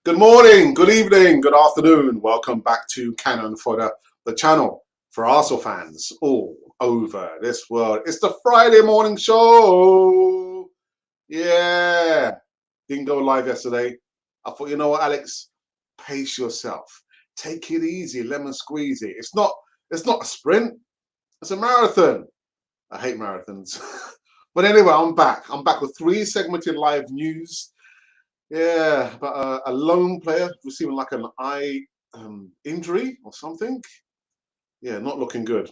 Good morning, good evening, good afternoon. Welcome back to Cannon Fodder, the channel for Arsenal fans all over this world. It's the Friday morning show. Yeah, didn't go live yesterday. I thought, you know what, Alex, pace yourself. Take it easy, lemon squeezy. It's not a sprint. It's a marathon. I hate marathons. But anyway, I'm back. I'm back with 3 segmented live news. Yeah, but a lone player receiving like an eye injury or something. Yeah, not looking good.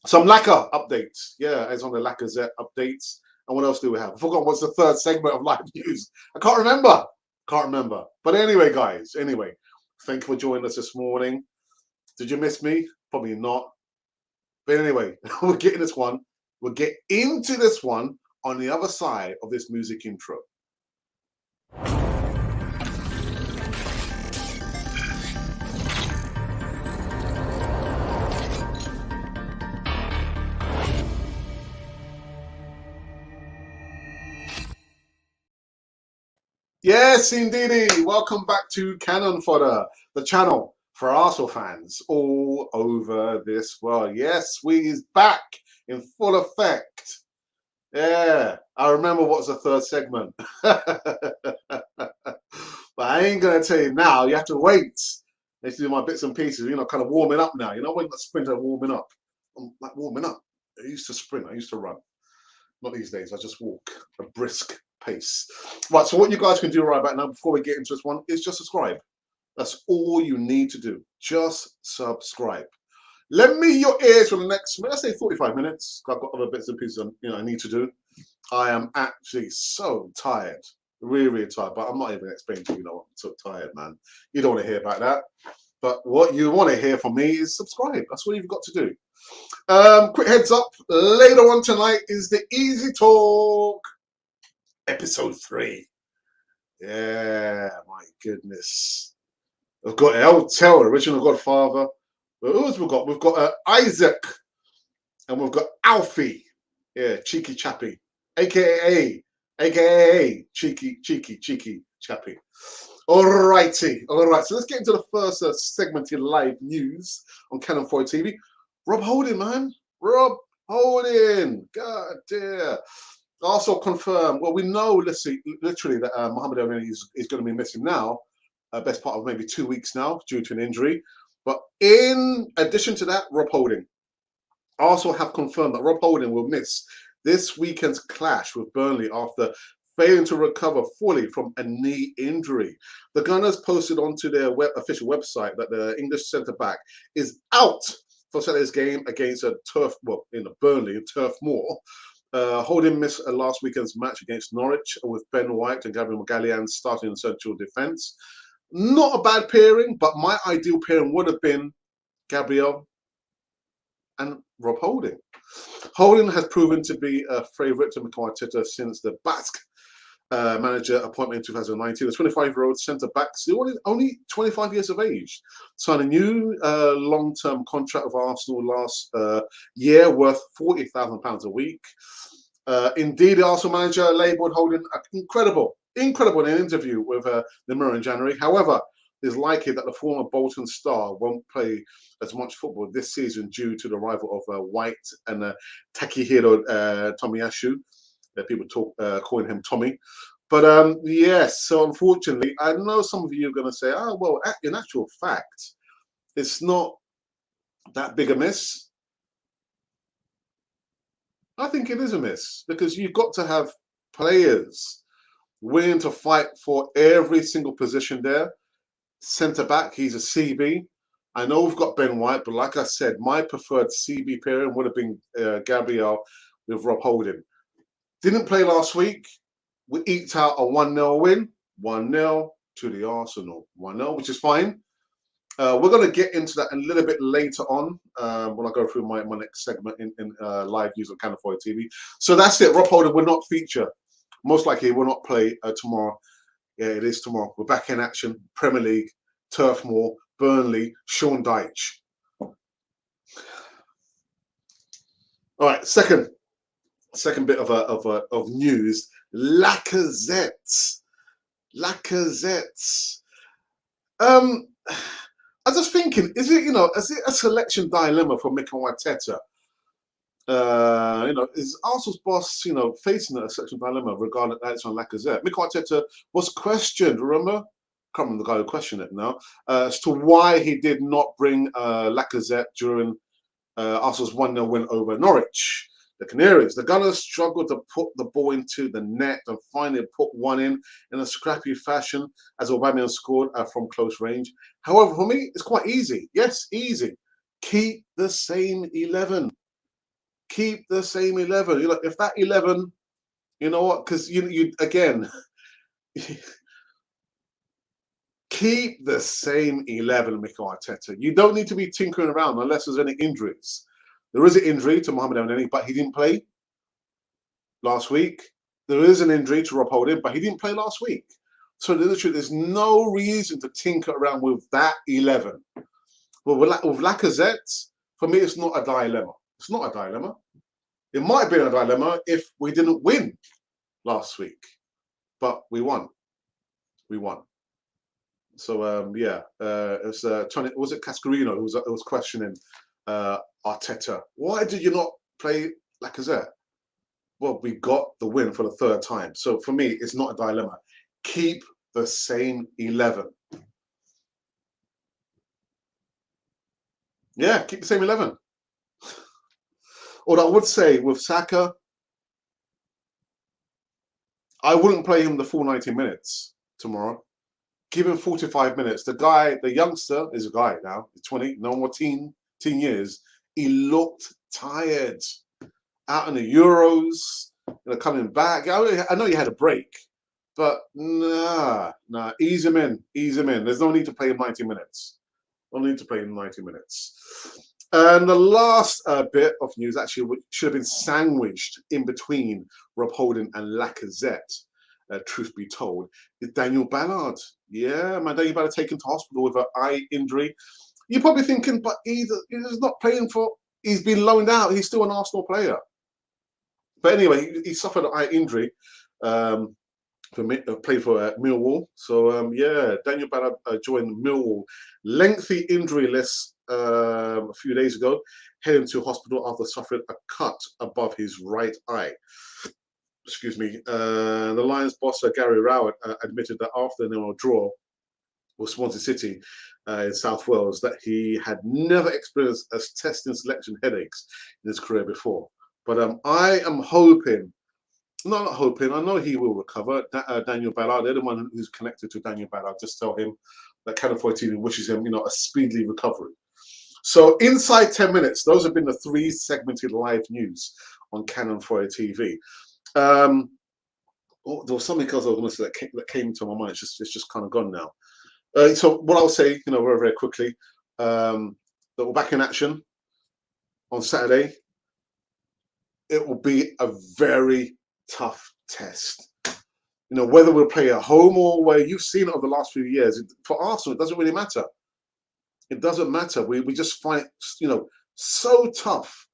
Some Lacquer updates. Yeah, it's on the Lacazette updates. And what else do we have? I forgot what's the third segment of live news. I can't remember. Can't remember. But anyway, guys, thank you for joining us this morning. Did you miss me? Probably not. But anyway, we'll get in this one. We'll get into this one on the other side of this music intro. Yes, indeedy. Welcome back to Cannon Fodder, the channel for Arsenal fans all over this world. Yes, we is back in full effect. Yeah, I remember what's the third segment. But I ain't going to tell you now. You have to wait. I used to do my bits and pieces, kind of warming up now. You know, when the sprinter warming up. I'm like warming up. I used to sprint. I used to run. Not these days. I just walk a brisk pace. Right. So what you guys can do right about now, before we get into this one, is just subscribe. That's all you need to do. Just subscribe. Lend me your ears for the next, let's say, 45 minutes. I've got other bits and pieces, I need to do. I am actually so tired, really, really tired. But I'm not even explaining to you, I'm so tired, man. You don't want to hear about that. But what you want to hear from me is subscribe. That's what you've got to do. Quick heads up, later on tonight is the Easy Talk, episode 3. Yeah, my goodness. We've got El Tel, original Godfather. But who else we've got? We've got Isaac, and we've got Alfie. Yeah, Cheeky Chappy, aka Cheeky Chappy. All righty, all right. So let's get into the first segmented live news on Cannon 4 TV. Rob Holding, man. Rob Holding. God dear. Also confirmed, well, we know literally that Mohamed El is going to be missing now, best part of maybe 2 weeks now due to an injury. But in addition to that, Rob Holding also have confirmed that Rob Holding will miss this weekend's clash with Burnley after failing to recover fully from a knee injury. The Gunners posted onto their official website that the English centre-back is out for Saturday's game against Burnley in Turf Moor. Holding missed last weekend's match against Norwich with Ben White and Gabriel Magalhaes starting in central defence. Not a bad pairing, but my ideal pairing would have been Gabriel and Rob Holding. Holding has proven to be a favourite to Mikel Arteta since the Basque manager appointment in 2019. The 25-year-old centre-back, only 25 years of age, signed a new long-term contract with Arsenal last year worth £40,000 a week. Indeed, the Arsenal manager labelled Holding incredible in an interview with the Mirror in January. However, it's likely that the former Bolton star won't play as much football this season due to the arrival of White and Takehiro Tomiyasu. People calling him Tommy. But yes, so unfortunately, I know some of you are going to say, oh, well, in actual fact, it's not that big a miss. I think it is a miss because you've got to have players willing to fight for every single position there. Centre-back, he's a CB. I know we've got Ben White, but like I said, my preferred CB pairing would have been Gabriel with Rob Holding. Didn't play last week. We eked out a 1-0 win. 1-0 to the Arsenal. 1-0, which is fine. We're going to get into that a little bit later on when I go through my next segment in live news on Cannon 4 TV. So that's it. Rob Holding will not feature. Most likely, he will not play tomorrow. Yeah, it is tomorrow. We're back in action. Premier League, Turf Moor, Burnley, Sean Dyche. All right, second bit of news. Lacazette. Um, I'm just thinking, is it, is it a selection dilemma for Mikel Arteta? Is Arsenal's boss, facing a selection dilemma regarding Alexandre Lacazette? Mikel Arteta was questioned, remember? Can't remember the guy who questioned it now, as to why he did not bring Lacazette during Arsenal's 1-0 win over Norwich. The Canaries, the Gunners struggled to put the ball into the net and finally put one in a scrappy fashion as Aubameyang scored from close range. However, for me, it's quite easy. Yes, easy. Keep the same 11. Keep the same 11. If that 11, you know what? Because you again, keep the same 11, Mikel Arteta. You don't need to be tinkering around unless there's any injuries. There is an injury to Mohamed El-Neni, but he didn't play last week. There is an injury to Rob Holding, but he didn't play last week. So there's no reason to tinker around with that 11. But with Lacazette, for me, it's not a dilemma. It's not a dilemma. It might have been a dilemma if we didn't win last week, but we won. We won. So it's Tony. Was it Cascarino who was questioning Arteta? Why did you not play Lacazette? Well, we got the win for the third time. So for me, it's not a dilemma. Keep the same 11. Yeah, keep the same 11. What I would say with Saka, I wouldn't play him the full 90 minutes tomorrow. Give him 45 minutes. The youngster is a guy now. He's 20, no more teen years. He looked tired. Out in the Euros, coming back. I know he had a break, but nah, ease him in. There's no need to play him 90 minutes. No need to play him 90 minutes. And the last bit of news, actually, which should have been sandwiched in between Rob Holding and Lacazette, truth be told, is Daniel Ballard. Yeah, man, Daniel Ballard taken to hospital with an eye injury. You're probably thinking, but he's not playing for. He's been loaned out. He's still an Arsenal player. But anyway, he suffered an eye injury. Played for Millwall. So Daniel Ballard joined Millwall. Lengthy injury list a few days ago. Heading to hospital after suffering a cut above his right eye. Excuse me. The Lions boss Gary Rowett admitted that after a draw with Swansea City in South Wales, that he had never experienced a testing selection headaches in his career before. But I am hoping. No, not hoping. I know he will recover. Daniel Ballard, anyone who's connected to Daniel Ballard, just tell him that Cannon 14 wishes him, a speedy recovery. So inside 10 minutes, those have been the 3 segmented live news on Cannon 4 TV. There was something else I was going to say that came to my mind. It's just kind of gone now. So what I'll say, very, very quickly, that we're back in action on Saturday. It will be a very tough test. Whether we'll play at home or where you've seen it over the last few years, for Arsenal, it doesn't really matter. It doesn't matter. We just find it, so tough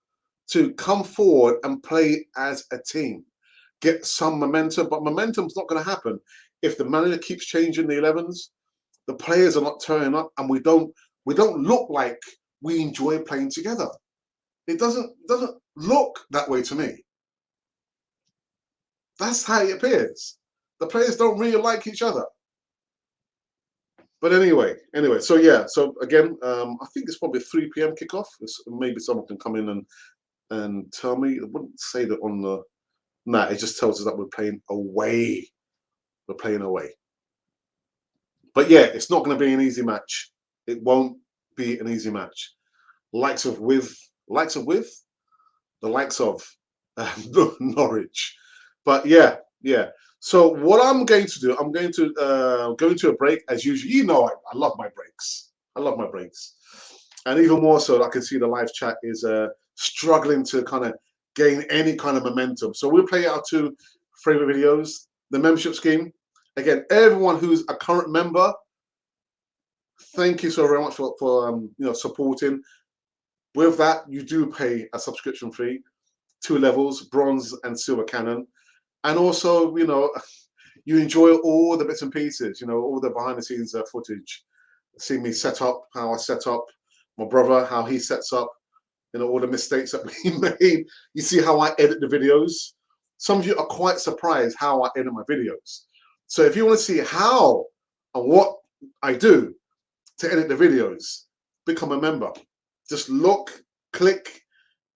to come forward and play as a team, get some momentum. But momentum's not going to happen if the manager keeps changing the 11s. The players are not turning up, and we don't look like we enjoy playing together. It doesn't look that way to me. That's how it appears. The players don't really like each other. But anyway, so yeah, so again, I think it's probably a 3 p.m. kickoff. Maybe someone can come in and tell me. I wouldn't say that on the. Nah, it just tells us that we're playing away. We're playing away. But yeah, it's not going to be an easy match. It won't be an easy match. Likes of the likes of Norwich. But yeah. So what I'm going to do, I'm going to go into a break as usual. I love my breaks. And even more so, I can see the live chat is struggling to kind of gain any kind of momentum. So we'll play our 2 favorite videos. The membership scheme. Again, everyone who's a current member, thank you so very much for supporting. With that, you do pay a subscription fee, 2 levels, bronze and silver canon. And also, you enjoy all the bits and pieces, all the behind the scenes footage. see me set up, how I set up, my brother, how he sets up, all the mistakes that we made. You see how I edit the videos. Some of you are quite surprised how I edit my videos. So if you want to see how and what I do to edit the videos, become a member. Just click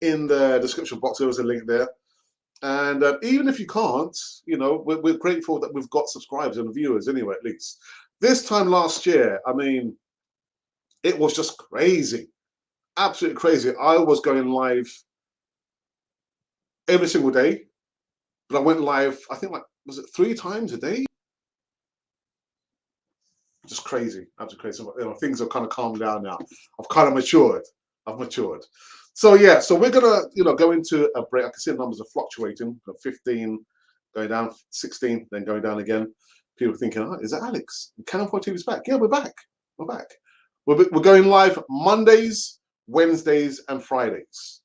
in the description box. There was a link there. And even if you can't, we're grateful that we've got subscribers and viewers anyway, at least. This time last year, I mean, it was just crazy. Absolutely crazy. I was going live every single day, but I went live, I think, was it 3 times a day? Just crazy, absolutely crazy. Things have kind of calmed down now. I've kind of matured. I've matured. So yeah, so we're gonna, go into a break. I can see the numbers are fluctuating. 15 going down, 16, then going down again. People are thinking, oh, is that Alex? Canon 4 TV's back. Yeah, we're back. We're back. We're going live Mondays, Wednesdays, and Fridays,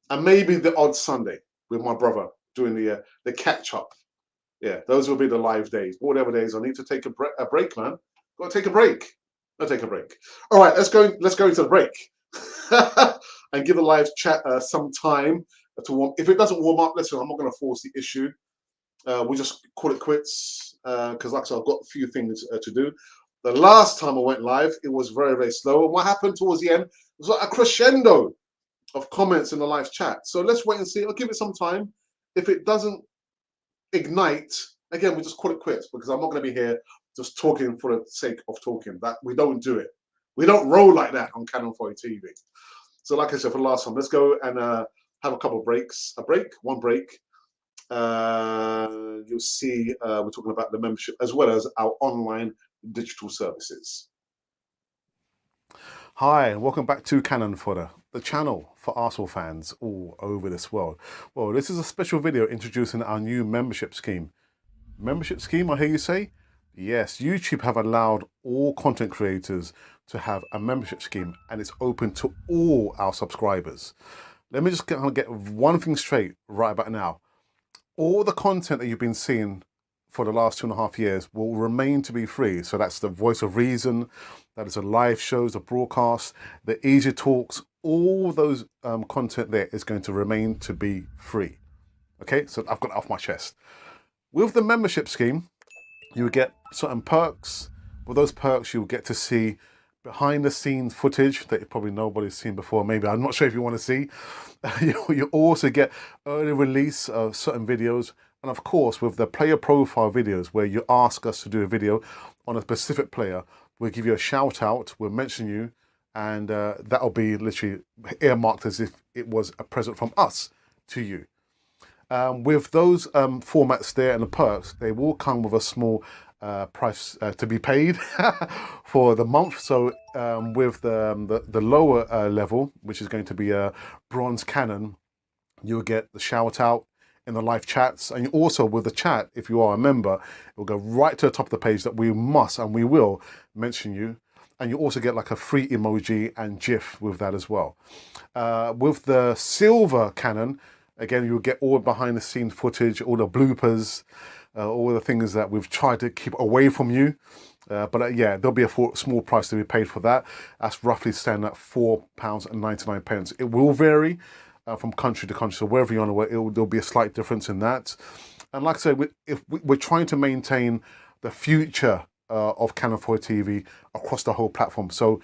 and maybe the odd Sunday with my brother doing the catch up. Yeah, those will be the live days. Whatever days I need to take a break, man. Got to take a break. I'll take a break. All right, let's go into the break and give the live chat some time to warm. If it doesn't warm up, listen, I'm not going to force the issue. We'll just call it quits because, like I said, I've got a few things to do. The last time I went live, it was very, very slow. And what happened towards the end was like a crescendo of comments in the live chat. So let's wait and see. I'll give it some time. If it doesn't ignite, again, we just call it quits because I'm not going to be here just talking for the sake of talking. That we don't do it. We don't roll like that on Canon 4 TV. So like I said, for the last time, let's go and have a couple of breaks. One break. You'll see we're talking about the membership as well as our online digital services. Hi, and welcome back to Canon Fodder, the channel for Arsenal fans all over this world. Well, this is a special video introducing our new membership scheme. Membership scheme, I hear you say? Yes, YouTube have allowed all content creators to have a membership scheme, and it's open to all our subscribers. Let me just get one thing straight right about now. All the content that you've been seeing for the last 2.5 years will remain to be free. So that's the Voice of Reason, that is the live shows, the broadcasts, the easy talks, all those content there is going to remain to be free. Okay, so I've got it off my chest. With the membership scheme, you get certain perks. With those perks, you'll get to see behind the scenes footage that probably nobody's seen before. Maybe, I'm not sure if you want to see. You also get early release of certain videos. And of course, with the player profile videos where you ask us to do a video on a specific player, we'll give you a shout out, we'll mention you, and that'll be literally earmarked as if it was a present from us to you. With those formats there and the perks, they will come with a small price to be paid for the month. So with the lower level, which is going to be a bronze Canon, you'll get the shout out in the live chats, and also with the chat, if you are a member, it will go right to the top of the page that we must and we will mention you. And you also get like a free emoji and GIF with that as well. With the silver Canon, again, you'll get all behind the scenes footage, all the bloopers, all the things that we've tried to keep away from you. But yeah, there'll be a small price to be paid for that. That's roughly standing at £4.99. It will vary from country to country. So wherever you're on the way, there'll be a slight difference in that. And like I said, we're trying to maintain the future of Canon 4 TV across the whole platform. So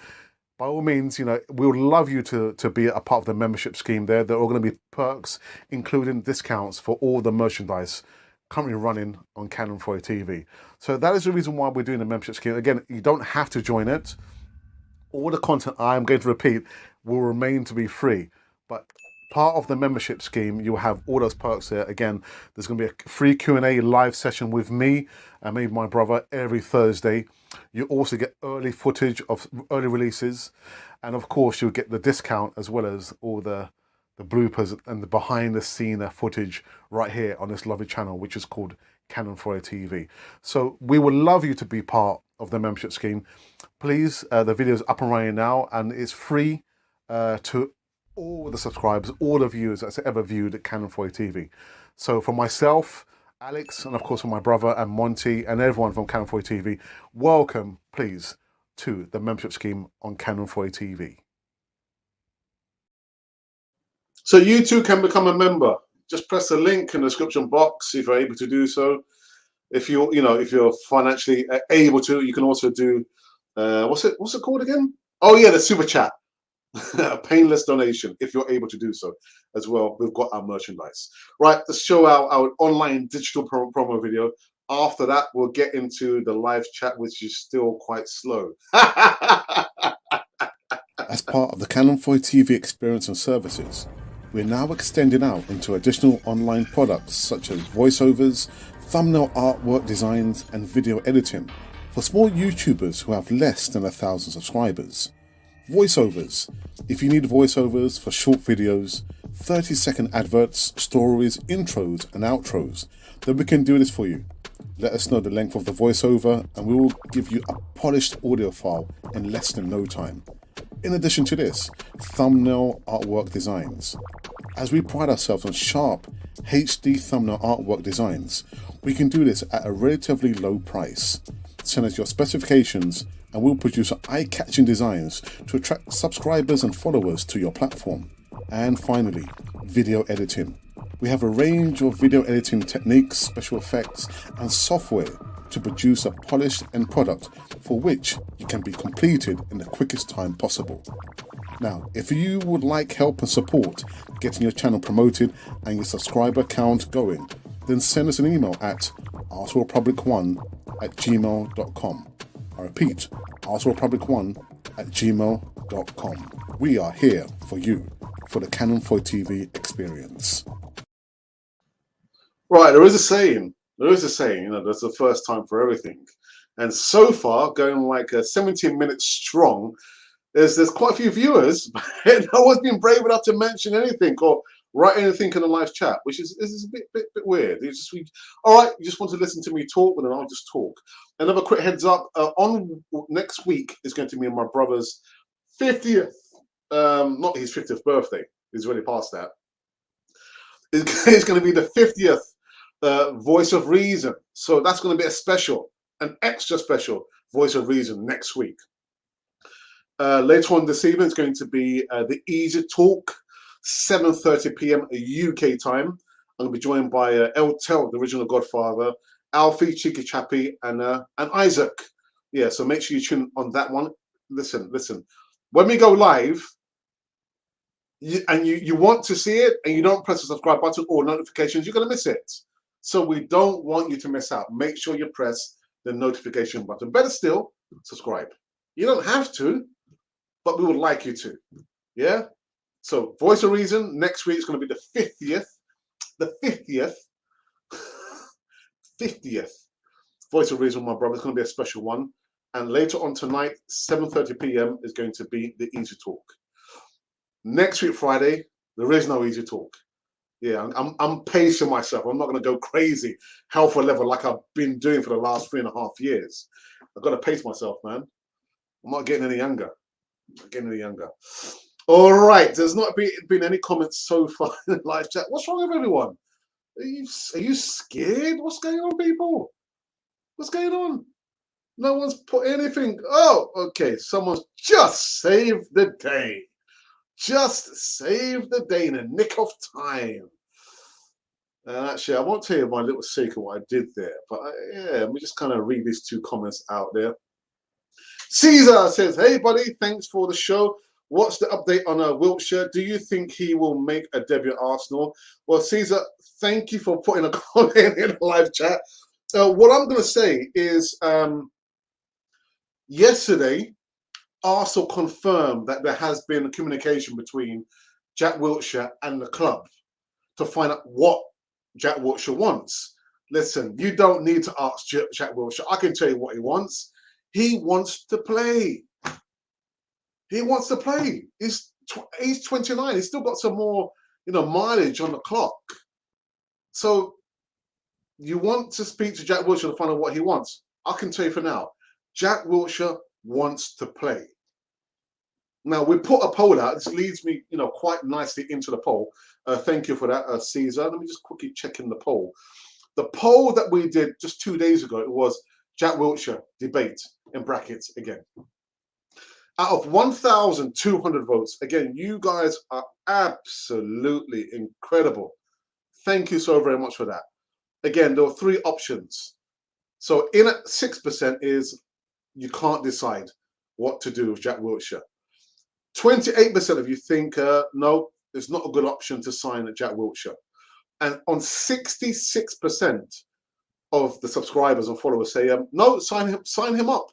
by all means, we would love you to be a part of the membership scheme there. There are going to be perks, including discounts for all the merchandise currently running on Canon 4 TV. So that is the reason why we're doing the membership scheme. Again, you don't have to join it. All the content I'm going to repeat will remain to be free. But part of the membership scheme, you'll have all those perks there. Again, there's going to be a free Q&A live session with me and maybe my brother every Thursday. You also get early footage of early releases. And of course, you'll get the discount as well as all the bloopers and the behind the scene footage right here on this lovely channel, which is called Canon 4 TV. So we would love you to be part of the membership scheme. Please, the video is up and running now, and it's free to all the subscribers, all the viewers that's ever viewed Canon 4 TV. So for myself, Alex, and of course for my brother and Monty and everyone from Canon 4 TV, welcome, please, to the membership scheme on Canon 4A TV. So you too can become a member. Just press the link in the description box if you're able to do so. If you're financially able to, you can also do what's it called again? Oh yeah, the super chat. A painless donation if you're able to do so as well. We've got our merchandise. Right, let's show our online digital promo video. After that, we'll get into the live chat, which is still quite slow. As part of the Canon 4A TV experience and services, we're now extending out into additional online products such as voiceovers, thumbnail artwork designs, and video editing for small YouTubers who have less than 1,000 subscribers. Voiceovers. If you need voiceovers for short videos, 30-second adverts, stories, intros, and outros, then we can do this for you. Let us know the length of the voiceover and we will give you a polished audio file in less than no time. In addition to this, thumbnail artwork designs. As we pride ourselves on sharp HD thumbnail artwork designs, we can do this at a relatively low price. Send us your specifications and we'll produce eye-catching designs to attract subscribers and followers to your platform. And finally, video editing. We have a range of video editing techniques, special effects, and software to produce a polished end product for which you can be completed in the quickest time possible. Now, if you would like help and support getting your channel promoted and your subscriber count going, then send us an email at artworldpublic1@gmail.com. I repeat, artworldpublic1@gmail.com. We are here for you, for the Canon 4A TV experience. Right, there is a saying, there's the first time for everything. And so far, going like 17 minutes strong, there's quite a few viewers, but no one's been brave enough to mention anything or write anything in the live chat, which is a bit weird. All right, you just want to listen to me talk, but then I'll just talk. Another quick heads up, on next week is going to be my brother's 50th, not his 50th birthday, he's already past that. It's going to be the 50th Voice of Reason. So that's going to be an extra special Voice of Reason next week. Later on this evening, it's going to be the Easy Talk, 7:30 p.m. UK time. I'm going to be joined by El Tel, the original Godfather, Alfie, Cheeky Chappie, and Isaac. Yeah, so make sure you tune on that one. Listen. When we go live, you want to see it, and you don't press the subscribe button or notifications, you're going to miss it. So we don't want you to miss out. Make sure you press the notification button. Better still, subscribe. You don't have to, but we would like you to. Yeah? So Voice of Reason, next week is going to be the 50th. The 50th Voice of Reason, my brother. It's going to be a special one. And later on tonight, 7:30 p.m. is going to be the Easy Talk. Next week, Friday, there is no Easy Talk. Yeah, I'm pacing myself. I'm not going to go crazy, hell for leather like I've been doing for the last 3.5 years. I've got to pace myself, man. I'm not getting any younger. All right, there's not been any comments so far in the live chat. What's wrong with everyone? Are you scared? What's going on, people? What's going on? No one's put anything. Oh, okay. Someone's just saved the day. Just saved the day in a nick of time. Actually, I won't tell you my little secret what I did there, but yeah, let me just kind of read these two comments out there. Caesar says, "Hey, buddy, thanks for the show. What's the update on Wiltshire? Do you think he will make a debut at Arsenal?" Well, Caesar, thank you for putting a comment in the live chat. What I'm going to say is, yesterday, Arsenal confirmed that there has been communication between Jack Wiltshire and the club to find out what Jack Wiltshire wants. Listen, you don't need to ask Jack Wiltshire. I can tell you what he wants. He wants to play. He wants to play. He's 29. He's still got some more, mileage on the clock. So you want to speak to Jack Wiltshire to find out what he wants. I can tell you for now, Jack Wiltshire wants to play. Now, we put a poll out. This leads me, quite nicely into the poll. Thank you for that, Caesar. Let me just quickly check in the poll. The poll that we did just 2 days ago, it was Jack Wiltshire debate in brackets again. Out of 1,200 votes, again, you guys are absolutely incredible. Thank you so very much for that. Again, there were 3 options. So in at 6% is you can't decide what to do with Jack Wilshere. 28% of you think, no, it's not a good option to sign Jack Wilshere. And on 66% of the subscribers and followers say, no, sign him up.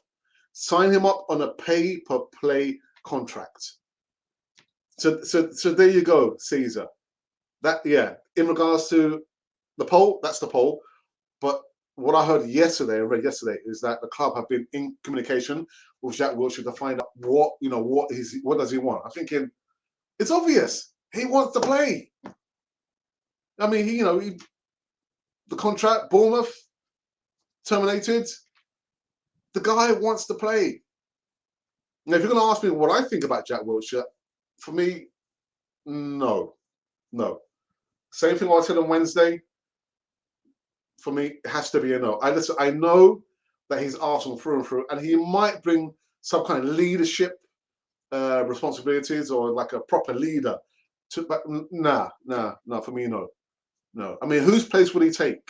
Sign him up on a pay-per-play contract. So there you go, Caesar. That, yeah, in regards to the poll, that's the poll. But what I heard yesterday, I read yesterday, is that the club have been in communication with Jack Wilshere to find out what does he want. I'm thinking it's obvious. He wants to play. I mean, the contract, Bournemouth, terminated. The guy wants to play. Now, if you're going to ask me what I think about Jack Wilshere, for me, no. Same thing I said on Wednesday. For me, it has to be a no. I know that he's Arsenal through and through, and he might bring some kind of leadership responsibilities or like a proper leader. But nah. For me, no. I mean, whose place would he take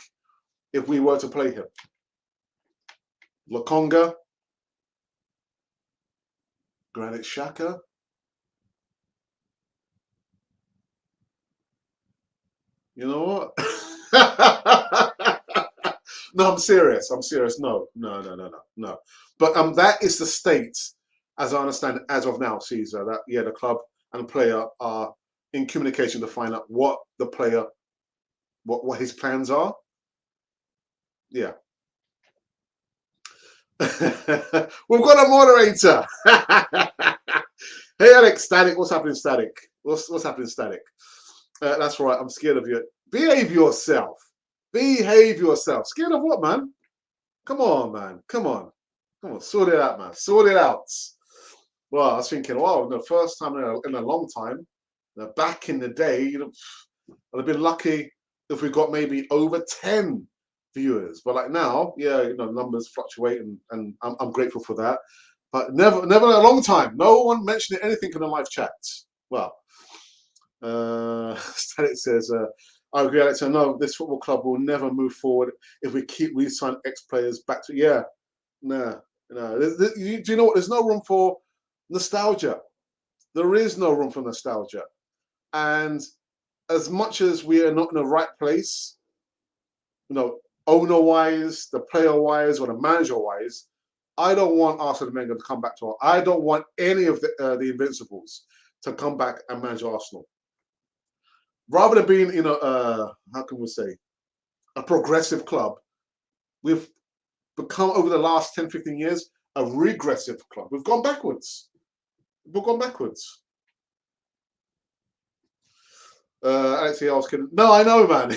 if we were to play him? Lokonga, Granit Xhaka. You know what? No, I'm serious. No. But that is the state, as I understand it, as of now, Caesar. That the club and player are in communication to find out what the player, what his plans are. Yeah. We've got a moderator. Hey, Alex, Static. What's happening, Static? What's happening, Static? That's right. I'm scared of you. Behave yourself. Behave yourself. Scared of what, man? Come on, man. Come on. Sort it out, man. Sort it out. Well, I was thinking, wow, the first time in a long time, back in the day, I'd have been lucky if we got maybe over 10 viewers. But like now, numbers fluctuate, and I'm grateful for that. But never in a long time. No one mentioned anything in the live chat. Well, Static says, I agree, Alex. I know this football club will never move forward if we keep re-signing ex-players back to. No. Do you know what? There's no room for nostalgia. There is no room for nostalgia. And as much as we are not in the right place, owner-wise, the player-wise, or the manager-wise, I don't want Arsene Wenger to come back to. I don't want any of the Invincibles to come back and manage Arsenal. Rather than being, how can we say, a progressive club, we've become, over the last 10, 15 years, a regressive club. We've gone backwards. Actually, I was kidding. No, I know, man.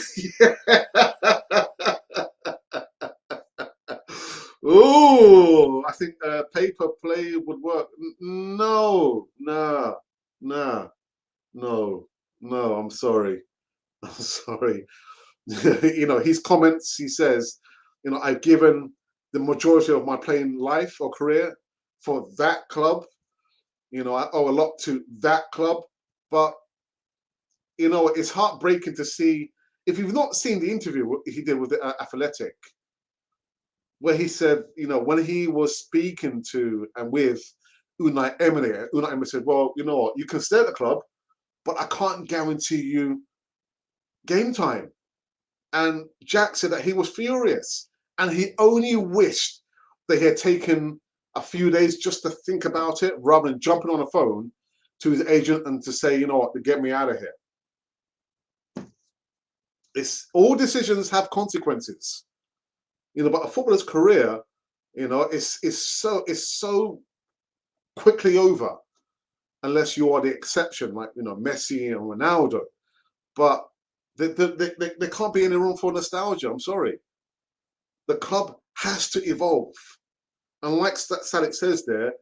Ooh, I think paper play would work. No. I'm sorry. I'm sorry. His comments, he says, I've given the majority of my playing life or career for that club. I owe a lot to that club. But, it's heartbreaking to see, if you've not seen the interview he did with the Athletic, where he said, when he was speaking to and with Unai Emery said, well, you know what, you can stay at the club, but I can't guarantee you game time. And Jack said that he was furious and he only wished they had taken a few days just to think about it rather than jumping on the phone to his agent and to say, you know what, to get me out of here. All decisions have consequences. But a footballer's career, is so quickly over unless you are the exception, like Messi and Ronaldo. But there can't be any room for nostalgia. I'm sorry. The club has to evolve, and like Sadik says there,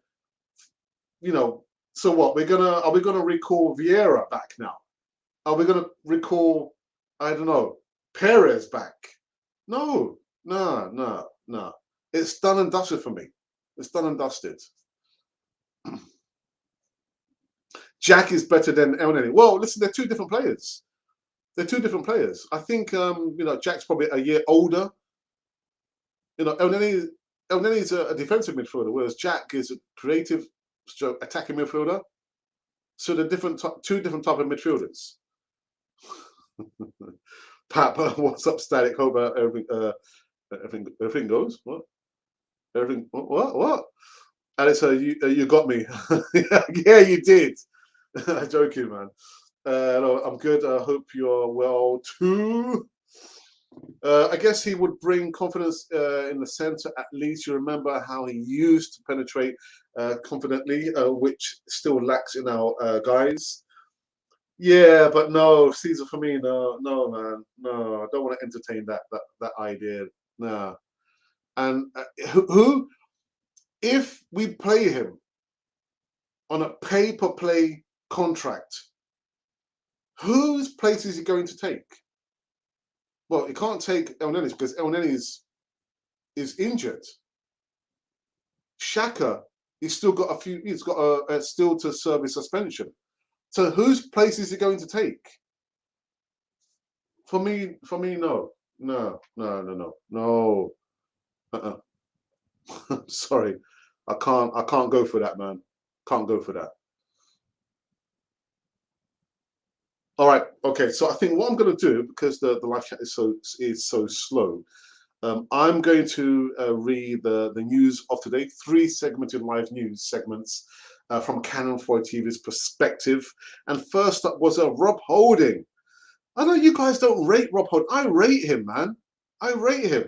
so what? Are we gonna recall Vieira back now? Are we gonna recall, I don't know, Perez back? No. It's done and dusted for me. It's done and dusted. Jack is better than El Neni. Well, listen, they're two different players. They're two different players. I think Jack's probably a year older. El Neni is a defensive midfielder, whereas Jack is a creative, attacking midfielder. So they're two different type of midfielders. Pat, what's up, Static? Hope everything goes. What? Everything? What? Alex, you got me. Yeah, you did. Joking, man. No, I'm good. I hope you're well too. I guess he would bring confidence in the centre. At least you remember how he used to penetrate confidently, which still lacks in our guys. Yeah, but no, Caesar for me, no, man, no. I don't want to entertain that idea. No. And who, if we play him on a pay-per-play contract, whose place is he going to take? Well, he can't take El Neni's because El Neni's is injured. Xhaka, he's still got he's got a still to serve his suspension. So whose place is he going to take? For me, no. Sorry, I can't go for that, man. Can't go for that. All right, okay. So I think what I'm going to do, because the live chat is so slow, I'm going to read the news of today. 3 segmented live news segments from Canon 4 TV's perspective. And first up was Rob Holding. I know you guys don't rate Rob Holding. I rate him, man. I rate him.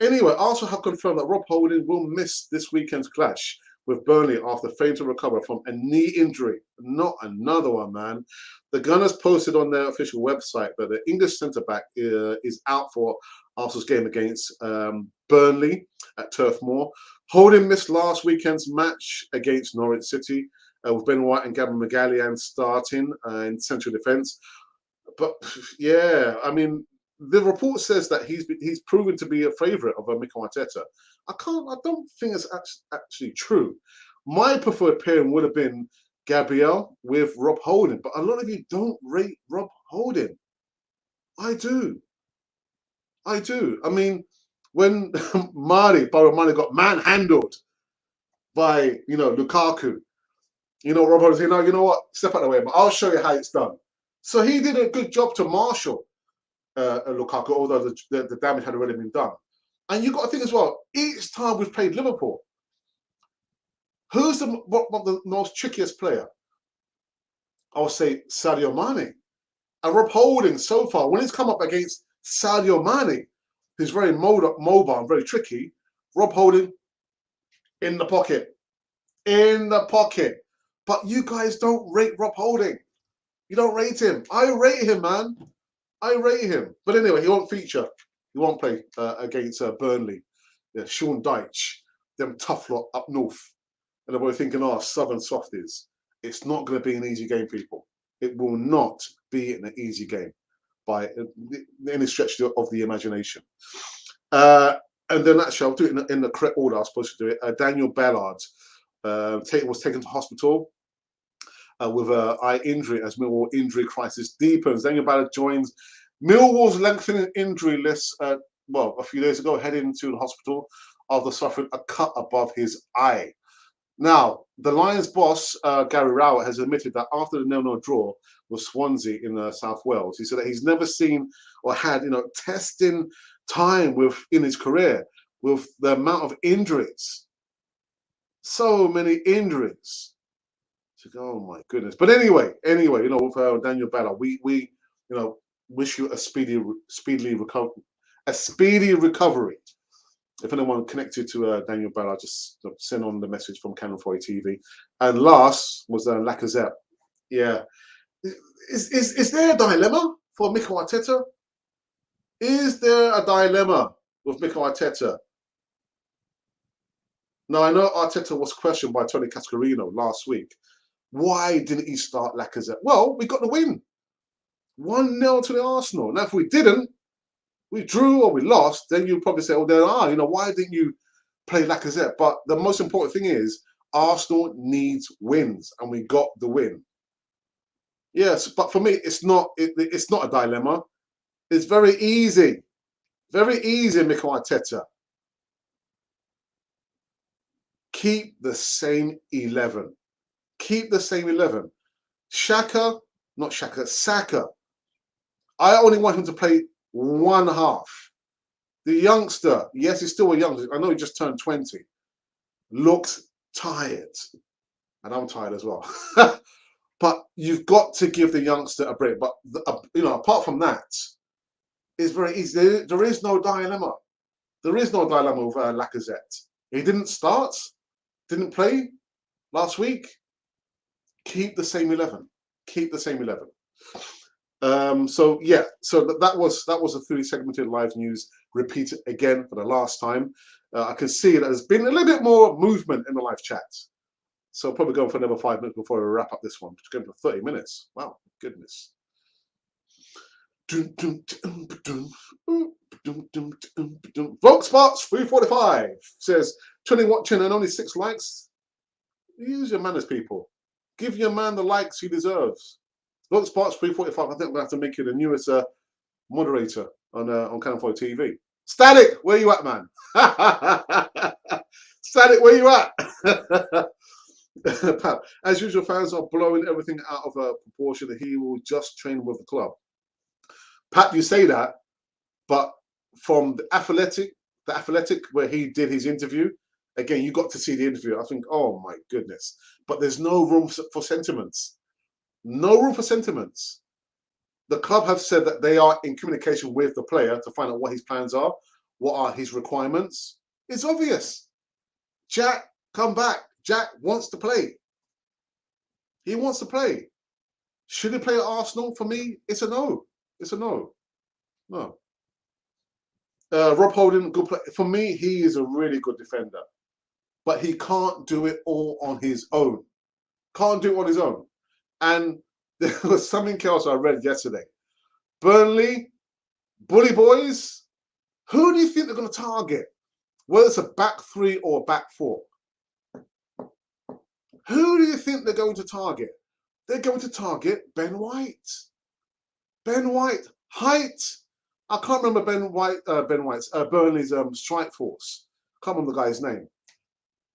Anyway, Arsenal have confirmed that Rob Holding will miss this weekend's clash with Burnley after failing to recover from a knee injury. Not another one, man. The Gunners posted on their official website that the English centre-back is out for Arsenal's game against Burnley at Turf Moor. Holding missed last weekend's match against Norwich City with Ben White and Gavin McGallian starting in central defence. But yeah, I mean, the report says that he's proven to be a favourite of Mikel Arteta. I don't think it's actually true. My preferred pairing would have been Gabriel with Rob Holding, but a lot of you don't rate Rob Holding. I do. I mean, when Borough Mane got manhandled by Lukaku, Rob Holding said, you know what? Step out of the way, but I'll show you how it's done. So he did a good job to marshal Lukaku, although the damage had already been done. And you've got to think as well, each time we've played Liverpool, who's the most trickiest player? I'll say Sadio Mane. And Rob Holding, so far, when he's come up against Sadio Mane, who's very mobile and very tricky, Rob Holding in the pocket. In the pocket. But you guys don't rate Rob Holding. You don't rate him. I rate him, man. I rate him. But anyway, he won't feature. He won't play against Burnley. Yeah, Sean Dyche, them tough lot up north. And they're both thinking, Southern softies. It's not going to be an easy game, people. It will not be an easy game by any stretch of the imagination. And then actually, I'll do it in the correct order I was supposed to do it. Daniel Ballard was taken to hospital with an eye injury as Millwall injury crisis deepens. Daniel Ballard joins Millwall's lengthening injury list, a few days ago, heading to the hospital after suffering a cut above his eye. Now, the Lions boss, Gary Rowett, has admitted that after the 0-0 draw with Swansea in South Wales, he said that he's never seen or had, testing time in his career with the amount of injuries. So many injuries. Oh my goodness! But anyway, with Daniel Ballard, we wish you a speedy recovery. If anyone connected to Daniel Ballard, just send on the message from Canon 4 TV. And last was Lacazette. Yeah, is there a dilemma for Mikel Arteta? Is there a dilemma with Mikel Arteta? Now, I know Arteta was questioned by Tony Cascarino last week. Why didn't he start Lacazette? Well, we got the win. 1-0 to the Arsenal. Now, if we didn't, we drew or we lost, then you'd probably say, why didn't you play Lacazette? But the most important thing is Arsenal needs wins, and we got the win. Yes, but for me, it's not. It's not a dilemma. It's very easy. Very easy, Mikel Arteta. Keep the same 11. Keep the same 11. Shaka, not Shaka, Saka. I only want him to play one half. The youngster, yes, he's still a youngster. I know he just turned 20. Looks tired. And I'm tired as well. But you've got to give the youngster a break. But, apart from that, it's very easy. There is no dilemma. There is no dilemma with Lacazette. He didn't start, didn't play last week. Keep the same 11. Keep the same 11. So yeah, so that was a fully segmented live news. Repeated again for the last time. I can see that there's been a little bit more movement in the live chat. So probably going for another 5 minutes before we wrap up this one. It's going for 30 minutes. Wow, goodness. Volkspots 345 says 20 watching and only 6 likes. Use your manners, people. Give your man the likes he deserves. Volkspots 345. I think we're gonna have to make you the newest moderator on Cannon Fodder TV. Static, where you at, man? Static, where you at? Pap, as usual, fans are blowing everything out of proportion that he will just train with the club. Pat, you say that, but from the Athletic where he did his interview, again, you got to see the interview. I think, oh my goodness. But there's no room for sentiments. No room for sentiments. The club have said that they are in communication with the player to find out what his plans are, what are his requirements. It's obvious. Jack, come back. Jack wants to play. He wants to play. Should he play at Arsenal? For me, it's a no. It's a no. No. Rob Holding, good play. For me, he is a really good defender. But he can't do it all on his own. Can't do it on his own. And there was something else I read yesterday. Burnley, Bully Boys, who do you think they're going to target? Whether it's a back 3 or a back 4. Who do you think they're going to target? They're going to target Ben White. Ben White, height. I can't remember Burnley's strike force. Can't remember the guy's name.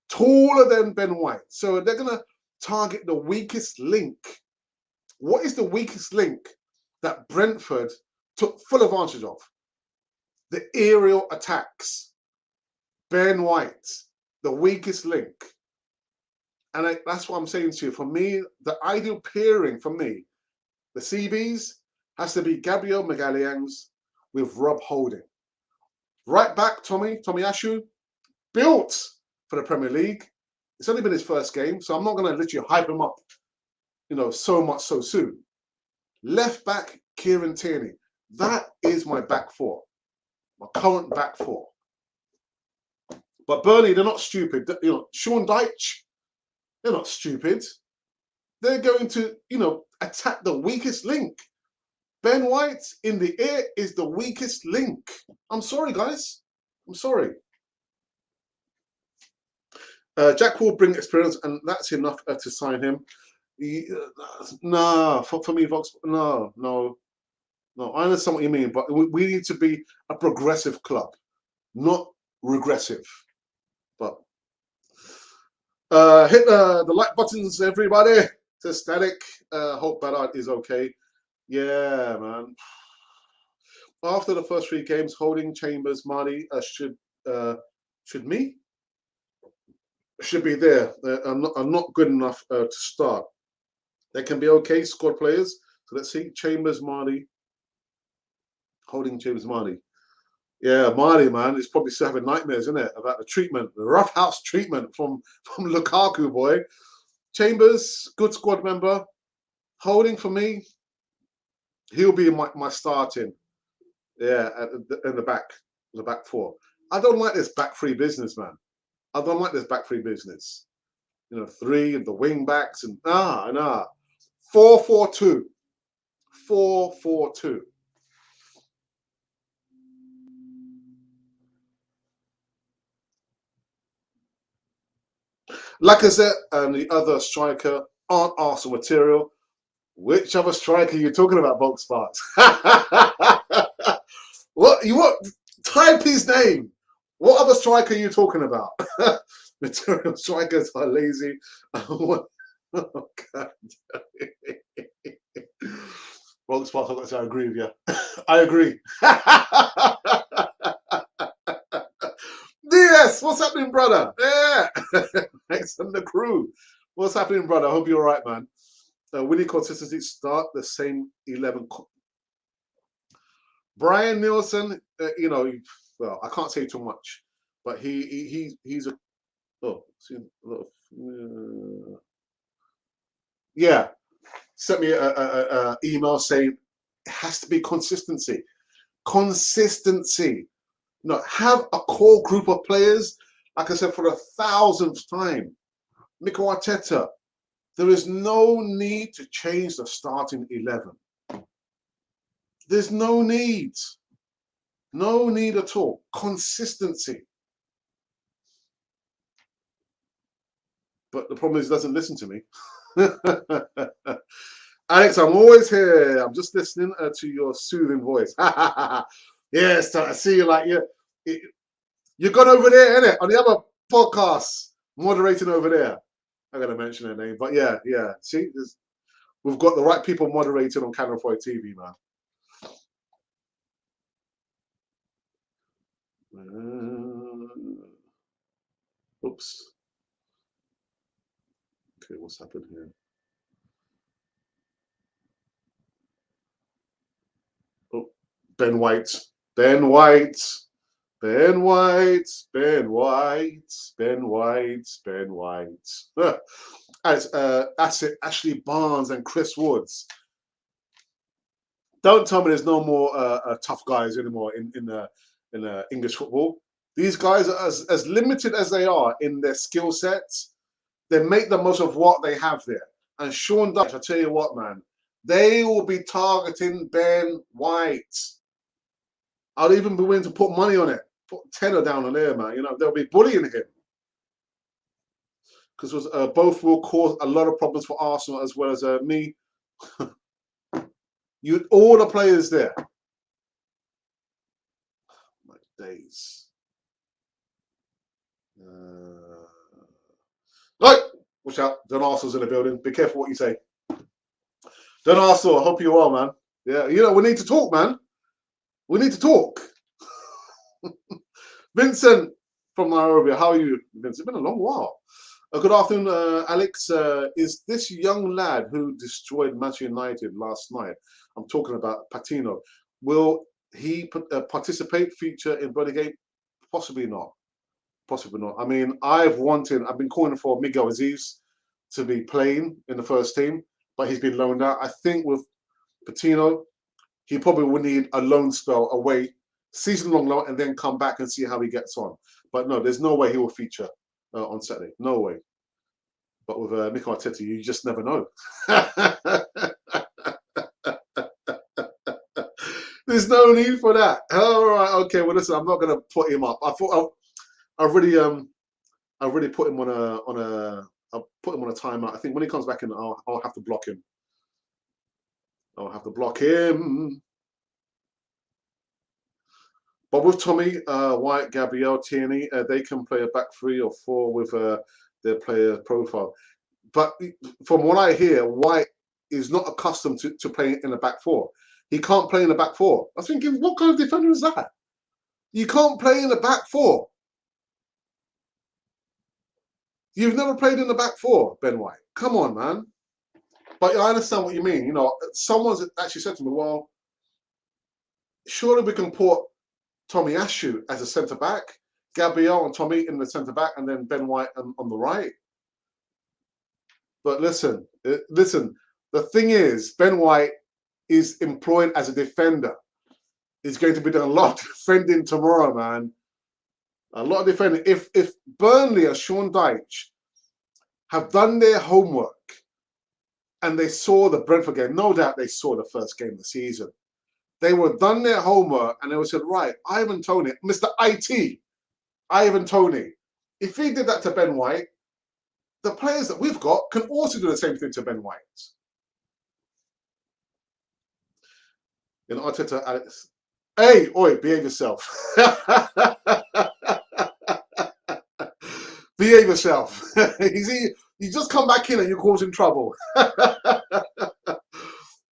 Taller than Ben White. So they're going to target the weakest link. What is the weakest link that Brentford took full advantage of? The aerial attacks. Ben White, the weakest link. And that's what I'm saying to you. For me, the ideal pairing for me, the CBs, has to be Gabriel Magalhães with Rob Holding. Right back, Tomiyasu, built for the Premier League. It's only been his first game, so I'm not going to literally hype him up, so much so soon. Left back, Kieran Tierney. That is my back 4. My current back 4. But Burnley, they're not stupid. Sean Dyche, they're not stupid. They're going to, attack the weakest link. Ben White in the air is the weakest link. I'm sorry, guys. I'm sorry. Jack will bring experience, and that's enough to sign him. No, for me, Vox, no. I understand what you mean, but we need to be a progressive club, not regressive. But hit the like buttons, everybody. To Static. Hope Ballard is okay. Yeah, man. After the first 3 games, Holding, Chambers, Marley should be there. Are not good enough to start. They can be okay squad players. So let's see, Chambers, Marley, Holding, Chambers, Marley. Yeah, Marley, man, is probably still having nightmares, isn't it, about the treatment, the rough house treatment from Lukaku, boy. Chambers, good squad member. Holding, for me, he'll be my starting. Yeah, in the back 4. I don't like this back 3 business, man. I don't like this back 3 business. 3 of the wing backs and 4-4-2. 4-4-2. Lacazette and the other striker aren't Arsenal material. Which other striker are you talking about, Bulk Sparks? What you want? Type his name. What other striker are you talking about? Material strikers are lazy. Oh, God. Bulk Sparks, I've got to say, I agree with you. I agree. Yes, what's happening, brother? Yeah. Thanks and the crew. What's happening, brother? I hope you're all right, man. Winning consistency, start the same 11. Brian Nielsen, well, I can't say too much, but he's a yeah. Sent me a email saying it has to be consistency. Consistency. Have a core group of players. Like I said for the 1000th time, Mikel Arteta. There is no need to change the starting 11. There's no need. No need at all. Consistency. But the problem is he doesn't listen to me. Alex, I'm always here. I'm just listening to your soothing voice. Yes, I see you like you're gone over there, innit? On the other podcast, moderating over there. I'm going to mention her name. But yeah. See, we've got the right people moderating on Canal 4 TV, man. Oops. Okay, what's happened here? Oh, Ben White. Ben White. Ben White. Ben White. Ben White. Ben White. As Ashley Barnes and Chris Woods. Don't tell me there's no more tough guys anymore in English football. These guys are as limited as they are in their skill sets. They make the most of what they have there. And Sean Dyche, I tell you what, man, they will be targeting Ben White. I'll even be willing to put money on it. Put tenner down on there, man. They'll be bullying him. Because both will cause a lot of problems for Arsenal as well as me. All the players there. My days. Right, watch out. Don Arsenal's in the building. Be careful what you say. Don Arsenal, I hope you're well, man. Yeah, we need to talk, man. We need to talk. Vincent from Nairobi, how are you, Vincent? It's been a long while. Good afternoon, Alex. Is this young lad who destroyed Manchester United last night? I'm talking about Patino. Will he participate, feature in Burnley? Possibly not. Possibly not. I mean, I've been calling for Miguel Aziz to be playing in the first team, but he's been loaned out. I think with Patino, he probably will need a loan spell away, season-long loan, and then come back and see how he gets on. But no, there's no way he will feature on Saturday. No way. But with Mikel Arteta, you just never know. There's no need for that. All right, okay. Well, listen, I'm not going to put him up. I thought I really put him I'll put him on a timeout. I think when he comes back in, I'll have to block him. I'll have to block him. But with Tommy, White, Gabriel, Tierney, they can play a back 3 or 4 with their player profile. But from what I hear, White is not accustomed to playing in a back 4. He can't play in a back 4. I was thinking, what kind of defender is that? You can't play in a back 4. You've never played in the back 4, Ben White. Come on, man. But I understand what you mean. Someone's actually said to me, well, surely we can put Tommy Ashu as a centre-back, Gabriel and Tommy in the centre-back, and then Ben White on the right. But listen, the thing is, Ben White is employed as a defender. He's going to be doing a lot of defending tomorrow, man. A lot of defending. If Burnley and Sean Dyche have done their homework and they saw the Brentford game, no doubt they saw the first game of the season. They were done their homework and they were said, right, Ivan Toney, Mr. IT, Ivan Toney, if he did that to Ben White, the players that we've got can also do the same thing to Ben White. In Arteta, Alex. Hey, oi, behave yourself. Behave yourself. You just come back in and you're causing trouble.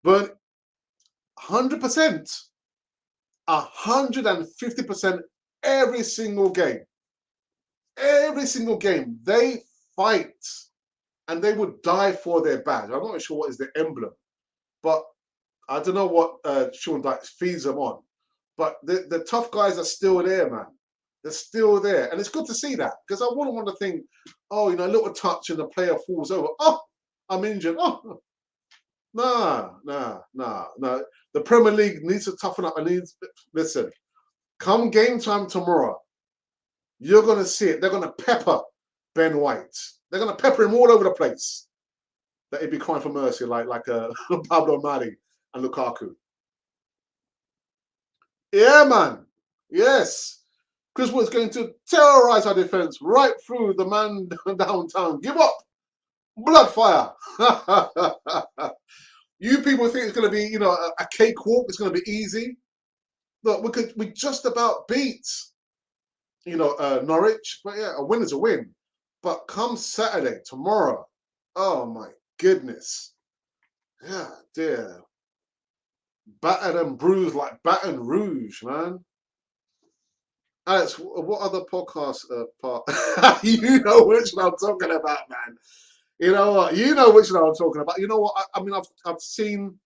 But 100%, 150% every single game, they fight and they would die for their badge. I'm not sure what is the emblem, but I don't know what Sean Dyche feeds them on. But the tough guys are still there, man. They're still there. And it's good to see that, because I wouldn't want to think, oh, a little touch and the player falls over. Oh, I'm injured. Oh, nah. The Premier League needs to toughen up. Listen, come game time tomorrow, you're going to see it. They're going to pepper Ben White. They're going to pepper him all over the place. That he'd be crying for mercy like Pablo Mari and Lukaku. Yeah, man. Yes. Chris Wood's going to terrorize our defense right through the man downtown. Give up. Bloodfire. You people think it's going to be, a cakewalk. It's going to be easy. Look, we just about beat, Norwich. But yeah, a win is a win. But come Saturday, tomorrow, oh my goodness. Yeah, dear. Battered and bruised like Baton Rouge, man. Alex, what other podcast part? You know which one I'm talking about, man. You know what? You know which one I'm talking about. You know what? I mean, I've seen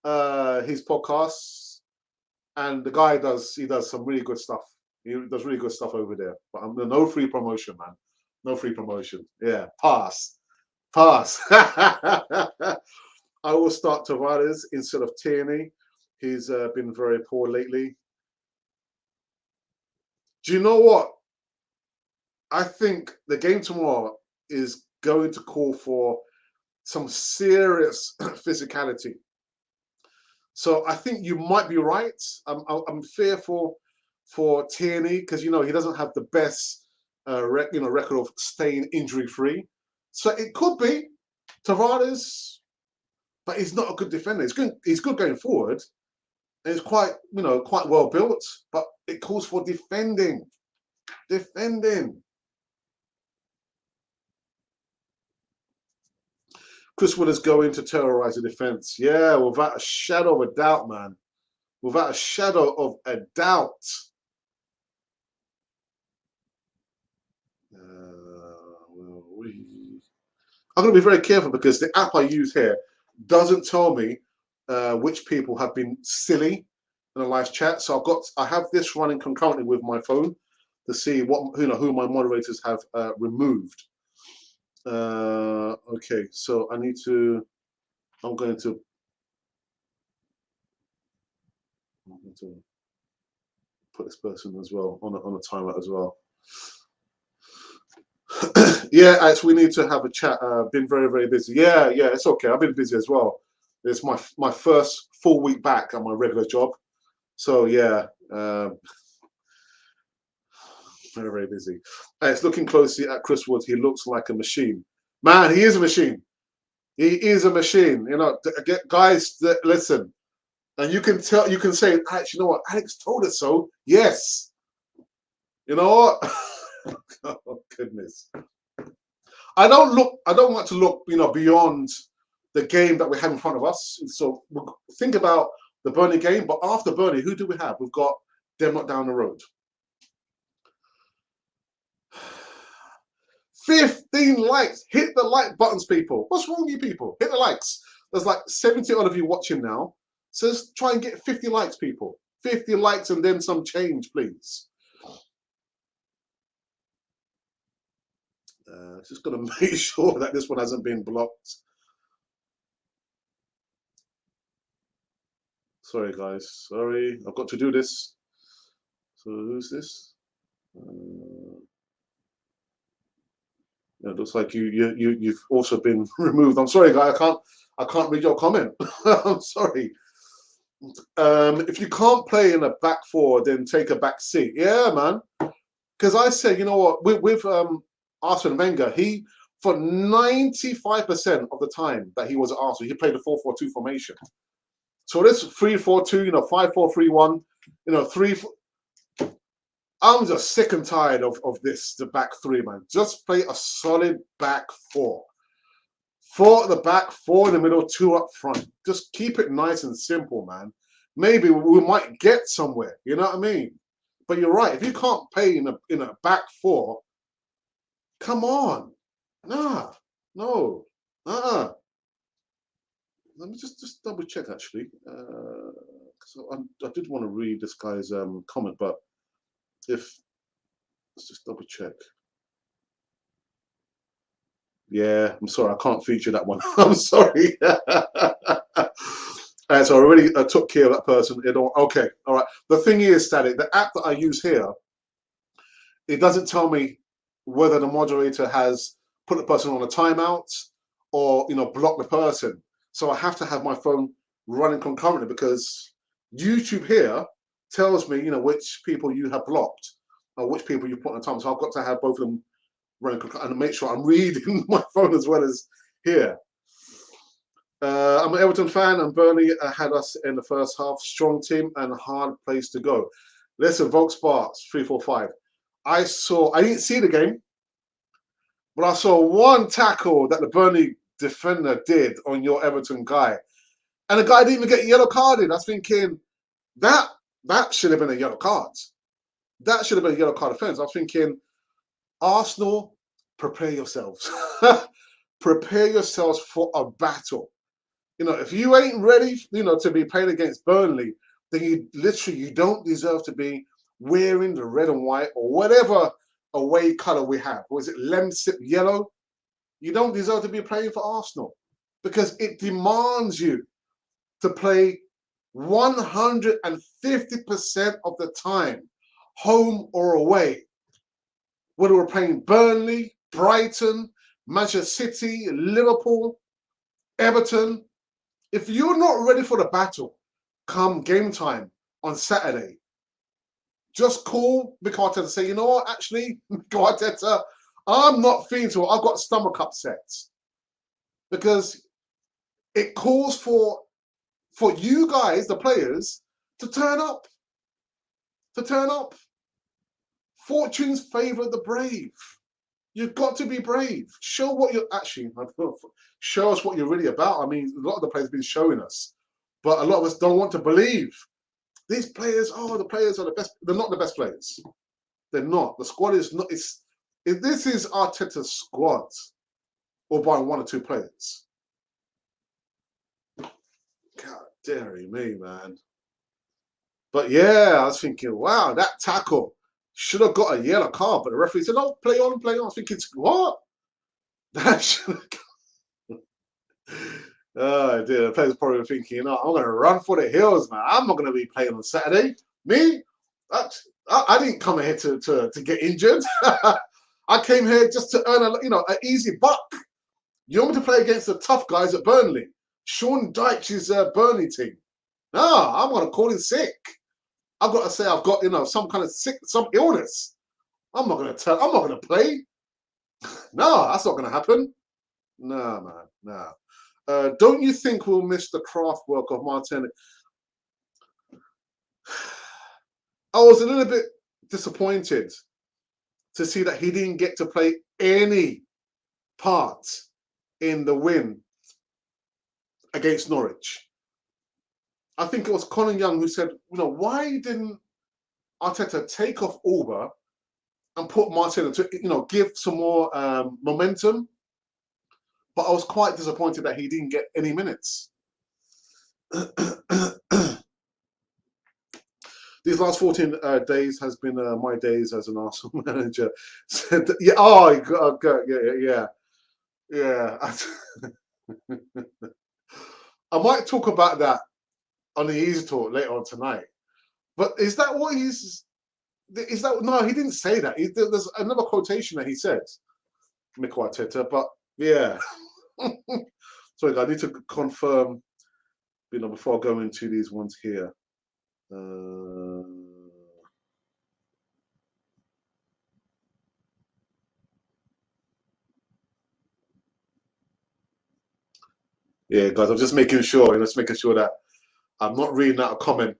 his podcasts, and the guy does some really good stuff. He does really good stuff over there. But no free promotion, man. No free promotion. Yeah, pass. I will start Tavares instead of Tierney. He's been very poor lately. Do you know what? I think the game tomorrow is going to call for some serious physicality. So I think you might be right. I'm fearful for Tierney because he doesn't have the best record of staying injury free. So it could be Tavares, but he's not a good defender. He's good going forward, and he's quite well built. But it calls for defending. Chris Wood is going to terrorize the defense. Yeah, without a shadow of a doubt, man. Without a shadow of a doubt. I'm going to be very careful because the app I use here doesn't tell me which people have been silly in a live chat. So I have this running concurrently with my phone to see who my moderators have removed. Okay, so I'm going to put this person as well on a timer as well. Yeah, Alex, we need to have a chat. Been very, very busy. Yeah, it's okay. I've been busy as well. It's my first full week back at my regular job. So yeah, very, very busy. Alex, looking closely at Chris Wood, he looks like a machine. Man, he is a machine. He is a machine. Guys, listen. And you can say, Alex, you know what? Alex told us so. Yes. You know what? Oh, goodness. I don't want to look, beyond the game that we have in front of us. So we'll think about the Burnley game, but after Burnley, who do we have? We've got them not down the road. 15 likes. Hit the like buttons, people. What's wrong with you people? Hit the likes. There's like 70 odd of you watching now. So let's try and get 50 likes, people. 50 likes and then some change, please. Just got to make sure that this one hasn't been blocked. Sorry, guys. Sorry. I've got to do this. So who's this? It looks like you've also been removed. I'm sorry, guy. I can't read your comment. I'm sorry. If you can't play in a back four, then take a back seat. Yeah, man. Because I said, you know what, with Arsene Wenger, he for 95% of the time that he was at Arsenal, he played a 4-4-2 formation. So this 3-4-2, 5-4-3-1, 3. I'm just sick and tired of this, the back three, man. Just play a solid back four. Four at the back, four in the middle, two up front. Just keep it nice and simple, man. Maybe we might get somewhere. You know what I mean? But you're right. If you can't play in a back four, come on. Nah, no. Let me just double check actually. So I did want to read this guy's comment, but let's just double check. Yeah, I'm sorry, I can't feature that one. I'm sorry. So I already took care of that person. Okay, all right. The thing is, Static, the app that I use here, it doesn't tell me whether the moderator has put the person on a timeout or block the person. So I have to have my phone running concurrently because YouTube here tells me which people you have blocked or which people you put on a time. So I've got to have both of them running concurrently and make sure I'm reading my phone as well as here. I'm an Everton fan, and Burnley had us in the first half. Strong team and a hard place to go. Listen, Volksparks 345. I didn't see the game, but I saw one tackle that the Burnley defender did on your Everton guy, and the guy didn't even get yellow carded. I was thinking that should have been a yellow card. That should have been a yellow card offence. I was thinking, Arsenal, prepare yourselves. Prepare yourselves for a battle. If you ain't ready, to be playing against Burnley, then you don't deserve to be wearing the red and white or whatever away colour we have. Was it lemsip yellow? You don't deserve to be playing for Arsenal because it demands you to play 150% of the time, home or away. Whether we're playing Burnley, Brighton, Manchester City, Liverpool, Everton, if you're not ready for the battle come game time on Saturday, just call Mikel Arteta and say, you know what, actually, Mikel Arteta, I'm not feeling to it. I've got stomach upsets. Because it calls for you guys, the players, to turn up. To turn up. Fortunes favour the brave. You've got to be brave. Show what you're actually, show us what you're really about. I mean, a lot of the players have been showing us. But a lot of us don't want to believe. These players, the players are the best. They're not the best players. They're not. The squad is not. If this is Arteta's squad, or by one or two players. God, dairy me, man. But yeah, I was thinking, wow, that tackle should have got a yellow card, but the referee said, "Oh, play on, play on." I was thinking, what? That should have. Oh dear, the players probably thinking, I'm going to run for the hills, man. I'm not going to be playing on Saturday. Me, I didn't come here to get injured. I came here just to earn an easy buck. You want me to play against the tough guys at Burnley? Sean Dyche's Burnley team. No, I'm going to call in sick. I've got to say I've got some kind of some illness. I'm not going to play. No, that's not going to happen. No, man, no. Don't you think we'll miss the craft work of Martin? I was a little bit disappointed to see that he didn't get to play any part in the win against Norwich. I think it was Colin Young who said, why didn't Arteta take off Auba and put Martin to, give some more momentum? But I was quite disappointed that he didn't get any minutes. These last 14 days has been my days as an Arsenal manager. Said, yeah, yeah. I might talk about that on the Easy Talk later on tonight. But is that what he's? Is that no? He didn't say that. There's another quotation that he says, Mikel Arteta. But yeah. Sorry, I need to confirm. Before I go into these ones here. Yeah, guys, I'm just making sure. Just making sure that I'm not reading out a comment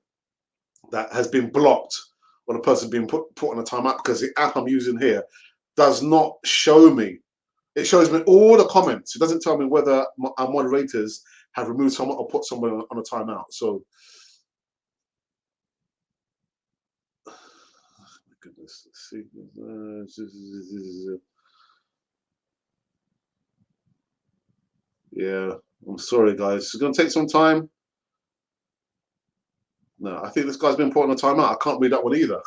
that has been blocked or the person being put on a timeout, because the app I'm using here does not show me. It shows me all the comments. It doesn't tell me whether our moderators have removed someone or put someone on a timeout. So, goodness, see, yeah, I'm sorry, guys. It's going to take some time. No, I think this guy's been put on a timeout. I can't read that one either.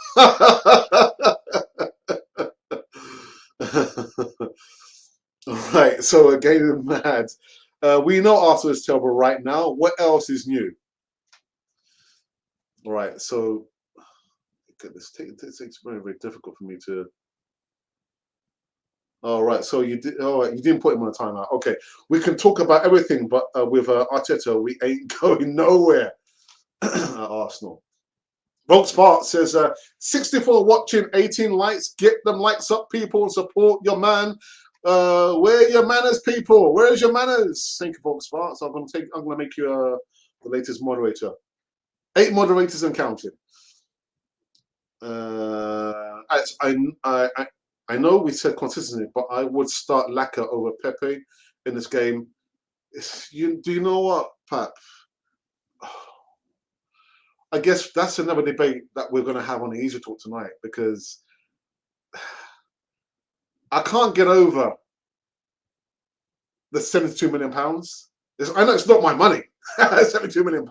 All right, so again, mad. We know Arsenal is terrible right now. What else is new? All right, so goodness, it's very, very difficult for me to. All right, so you did. All right, you didn't put him on a timeout. Okay, we can talk about everything, but with Arteta, we ain't going nowhere at Arsenal. Vogue Spark says 64 watching, 18 likes. Get them likes up, people, and support your man. Where are your manners, people? Where's your manners? Thank you, Vogue Spark. So I'm gonna make you the latest moderator. 8 moderators and counting. I know we said consistency, but I would start Laka over Pepe in this game. Do you know what, Pat? I guess that's another debate that we're going to have on the Easy Talk tonight, because I can't get over the £72 million. I know it's not my money, £72 million.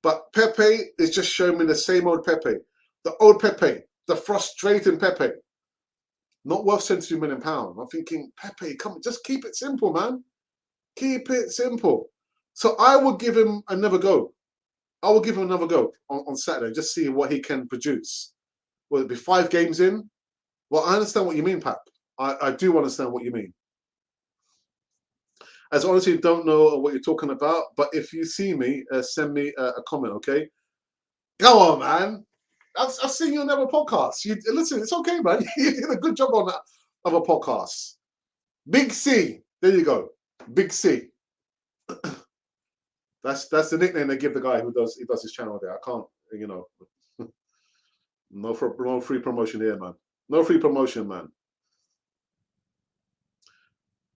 But Pepe is just showing me the same old Pepe. The old Pepe, the frustrating Pepe. Not worth £72 million. I'm thinking, Pepe, come on, just keep it simple, man. Keep it simple. So I will give him another go. I will give him another go on Saturday, just see what he can produce. Will it be 5 games in? Well, I understand what you mean, Pap. I do understand what you mean. As honestly, don't know what you're talking about, but if you see me, send me a comment, okay? Go on, man. I've seen you on other podcasts. Listen, it's okay, man. You did a good job on that other podcasts. Big C. There you go. Big C. That's the nickname they give the guy who does his channel there. I can't, you know. No free promotion here, man. No free promotion, man.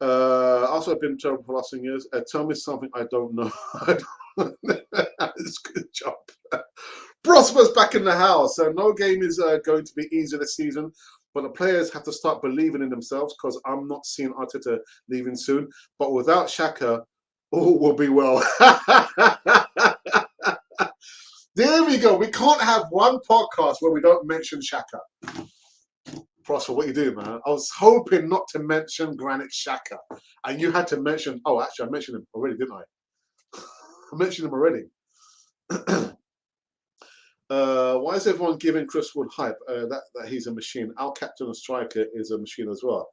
Also, I've been terrible for the last 10 years. Tell me something I don't know. It's good job. Prosper's back in the house. No game is going to be easy this season, but the players have to start believing in themselves, because I'm not seeing Arteta leaving soon. But without Xhaka, all will be well. There we go. We can't have one podcast where we don't mention Xhaka. Prosper, what you do, man? I was hoping not to mention Granit Xhaka, and you had to mention. Oh, actually, I mentioned him already, didn't I? I mentioned him already. Why is everyone giving Chris Wood hype? That he's a machine. Our captain and striker is a machine as well.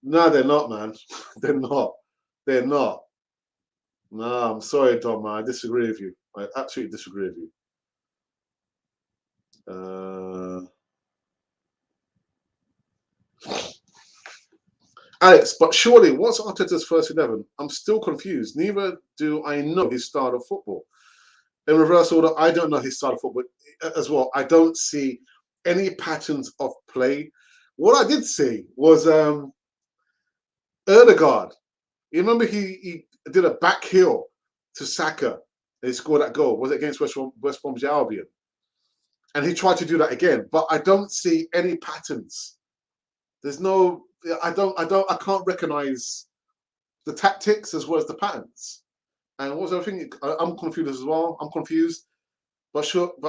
No, they're not, man. They're not. They're not. No, I'm sorry, Dom, man. I disagree with you. I absolutely disagree with you. Alex, but surely, what's Arteta's first 11? I'm still confused. Neither do I know his style of football. In reverse order, I don't know his style of football as well. I don't see any patterns of play. What I did see was Erdegaard. You remember he did a back heel to Saka. He scored that goal. Was it against West Bromwich Albion? And he tried to do that again, but I don't see any patterns. There's no. I can't recognize the tactics as well as the patterns. And what was the other thing? I'm confused as well. I'm confused. But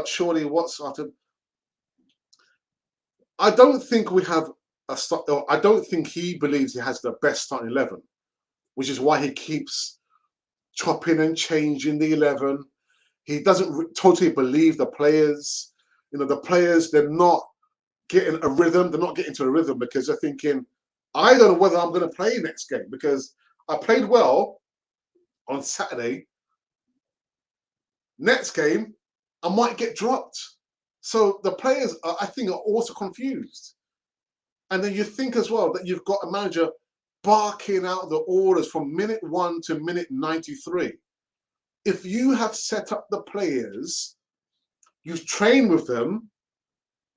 surely what's after? I don't think we have a start. I don't think he believes he has the best starting 11, which is why he keeps chopping and changing the 11. He doesn't totally believe the players. You know, the players, they're not getting a rhythm. They're not getting to a rhythm because they're thinking, I don't know whether I'm going to play next game, because I played well on Saturday. Next game, I might get dropped. So the players, I think, are also confused. And then you think as well that you've got a manager barking out the orders from minute 1 to minute 93. if you have set up the players, you've trained with them,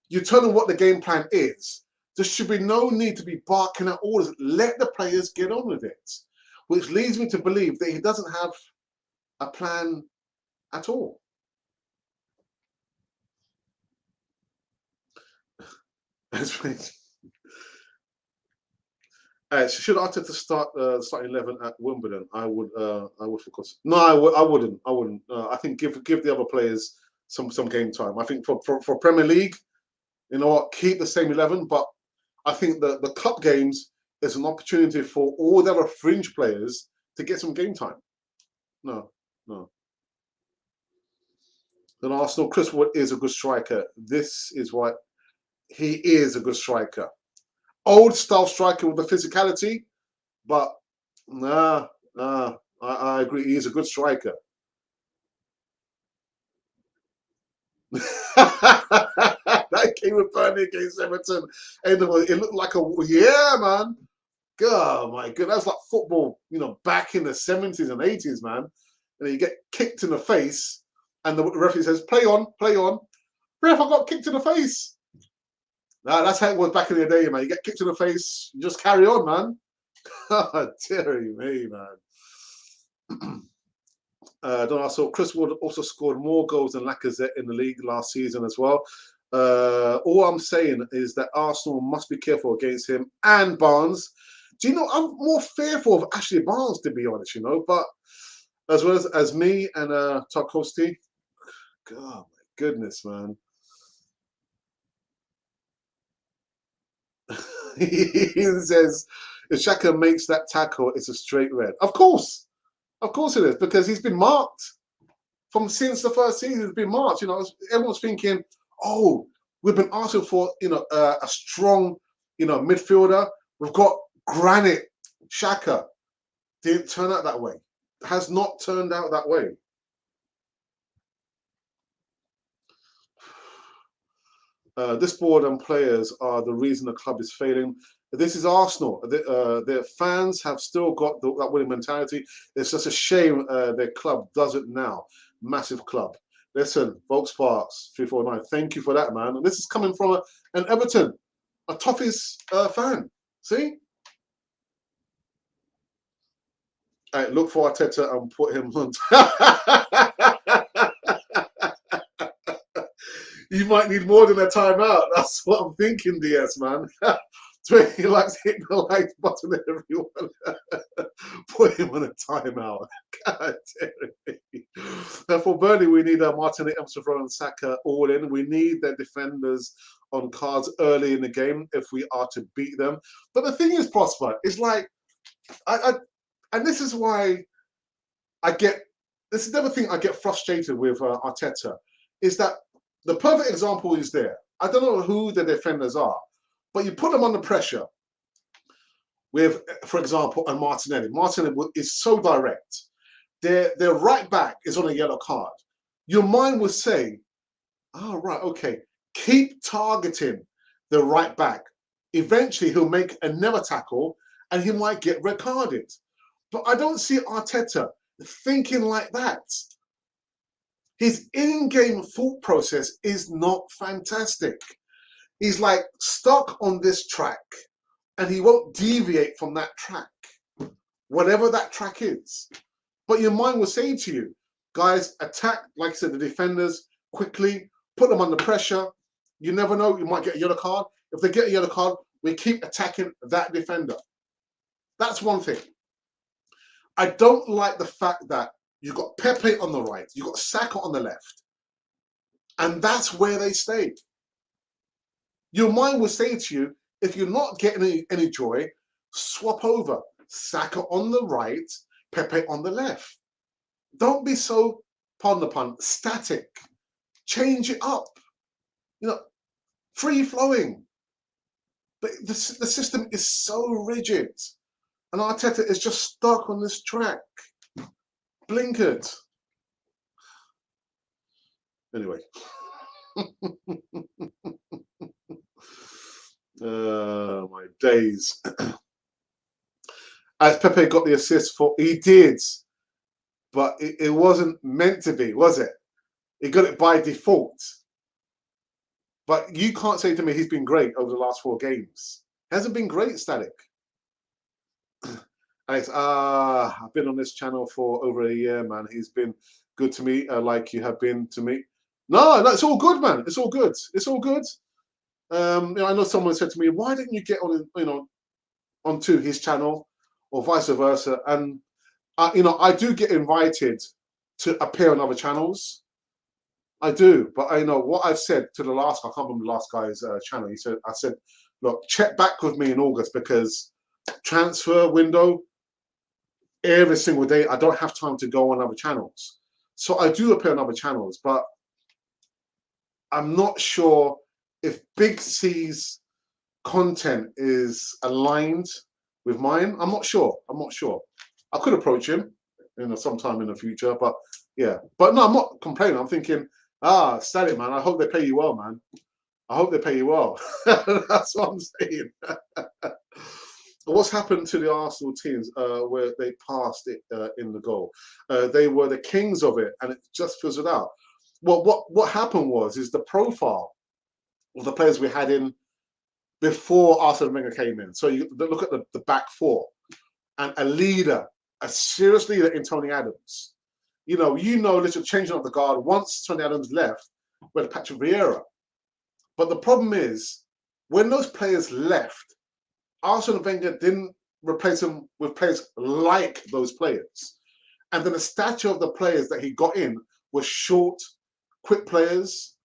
you tell them what the game plan is, there should be no need to be barking at orders. Let the players get on with it, which leads me to believe that he doesn't have a plan at all. Should Arteta start starting 11 at Wimbledon? I would, of course. No, I wouldn't. I wouldn't. I think give the other players some game time. I think for Premier League, you know what, keep the same 11. But I think the cup games is an opportunity for all the other fringe players to get some game time. No. Then Arsenal, Chris Wood is a good striker. This is why he is a good striker. Old style striker with the physicality, but I agree. He is a good striker. That game with Burnley against Everton, and it looked like man. God, my God, that was like football, back in the 70s and 80s, man. And you get kicked in the face, and the referee says, "Play on, play on." Ref, I got kicked in the face. Nah, that's how it was back in the day, man. You get kicked in the face, you just carry on, man. Deary me, man. I saw Chris Wood also scored more goals than Lacazette in the league last season as well. All I'm saying is that Arsenal must be careful against him and Barnes. Do you know, I'm more fearful of Ashley Barnes, to be honest, but as well as me and Tarkowski. God, my goodness, man. He says, if Xhaka makes that tackle, it's a straight red. Of course it is, because he's been marked since the first season. He's been marked. Everyone's thinking, oh, we've been asking for a strong midfielder. We've got granite. Xhaka didn't turn out that way. Has not turned out that way. This board and players are the reason the club is failing. This is Arsenal. Their fans have still got that winning mentality. It's just a shame their club does it now. Massive club. Listen, Volks Sparks 349. Thank you for that, man. And this is coming from an Everton, a Toffees fan. See? Right, look for Arteta and put him on. You might need more than a timeout. That's what I'm thinking, DS, man. He likes to hit the like button, everyone. Put him on a timeout. God damn it. For Burnley, we need Martinelli, Emsavro, and Saka all in. We need their defenders on cards early in the game if we are to beat them. But the thing is, Prosper, is like, and this is why this is the other thing I get frustrated with Arteta, is that the perfect example is there. I don't know who the defenders are, but you put them under pressure with, for example, a Martinelli. Martinelli is so direct. Their right back is on a yellow card. Your mind would say, oh, right, okay, keep targeting the right back. Eventually, he'll make another tackle and he might get red carded. But I don't see Arteta thinking like that. His in-game thought process is not fantastic. He's like stuck on this track and he won't deviate from that track, whatever that track is. But your mind will say to you, guys, attack, like I said, the defenders quickly, put them under pressure. You never know, you might get a yellow card. If they get a yellow card, we keep attacking that defender. That's one thing. I don't like the fact that you've got Pepe on the right, you've got Saka on the left, and that's where they stay. Your mind will say to you, if you're not getting any joy, swap over. Saka on the right, Pepe on the left. Don't be so, pardon the pun, static. Change it up. Free flowing. But the system is so rigid. And Arteta is just stuck on this track. Blinkered. Anyway. My days. As Pepe got the assist he did. but it wasn't meant to be, was it? He got it by default. But you can't say to me he's been great over the last 4 games. Hasn't been great, Static. Alex, I've been on this channel for over a year, man. He's been good to me, like you have been to me. No, it's all good, man. It's all good. It's all good. I know someone said to me, "Why didn't you get on, onto his channel, or vice versa?" And I do get invited to appear on other channels. I do, but I know what I've said to the last guy. I can't remember the last guy's channel. I said, look, check back with me in August because transfer window every single day. I don't have time to go on other channels, so I do appear on other channels, but I'm not sure if Big C's content is aligned with mine. I'm not sure. I could approach him, sometime in the future, but yeah. But no, I'm not complaining. I'm thinking, Static, man, I hope they pay you well, man. I hope they pay you well. That's what I'm saying. What's happened to the Arsenal teams where they passed it in the goal? They were the kings of it, and it just fizzled out. Well, what happened is the profile of the players we had in before Arsene Wenger came in. So you look at the back four, and a leader, a serious leader in Tony Adams. Little changing of the guard. Once Tony Adams left, we had Patrick Vieira. But the problem is, when those players left, Arsene Wenger didn't replace them with players like those players. And then the stature of the players that he got in was short, quick players,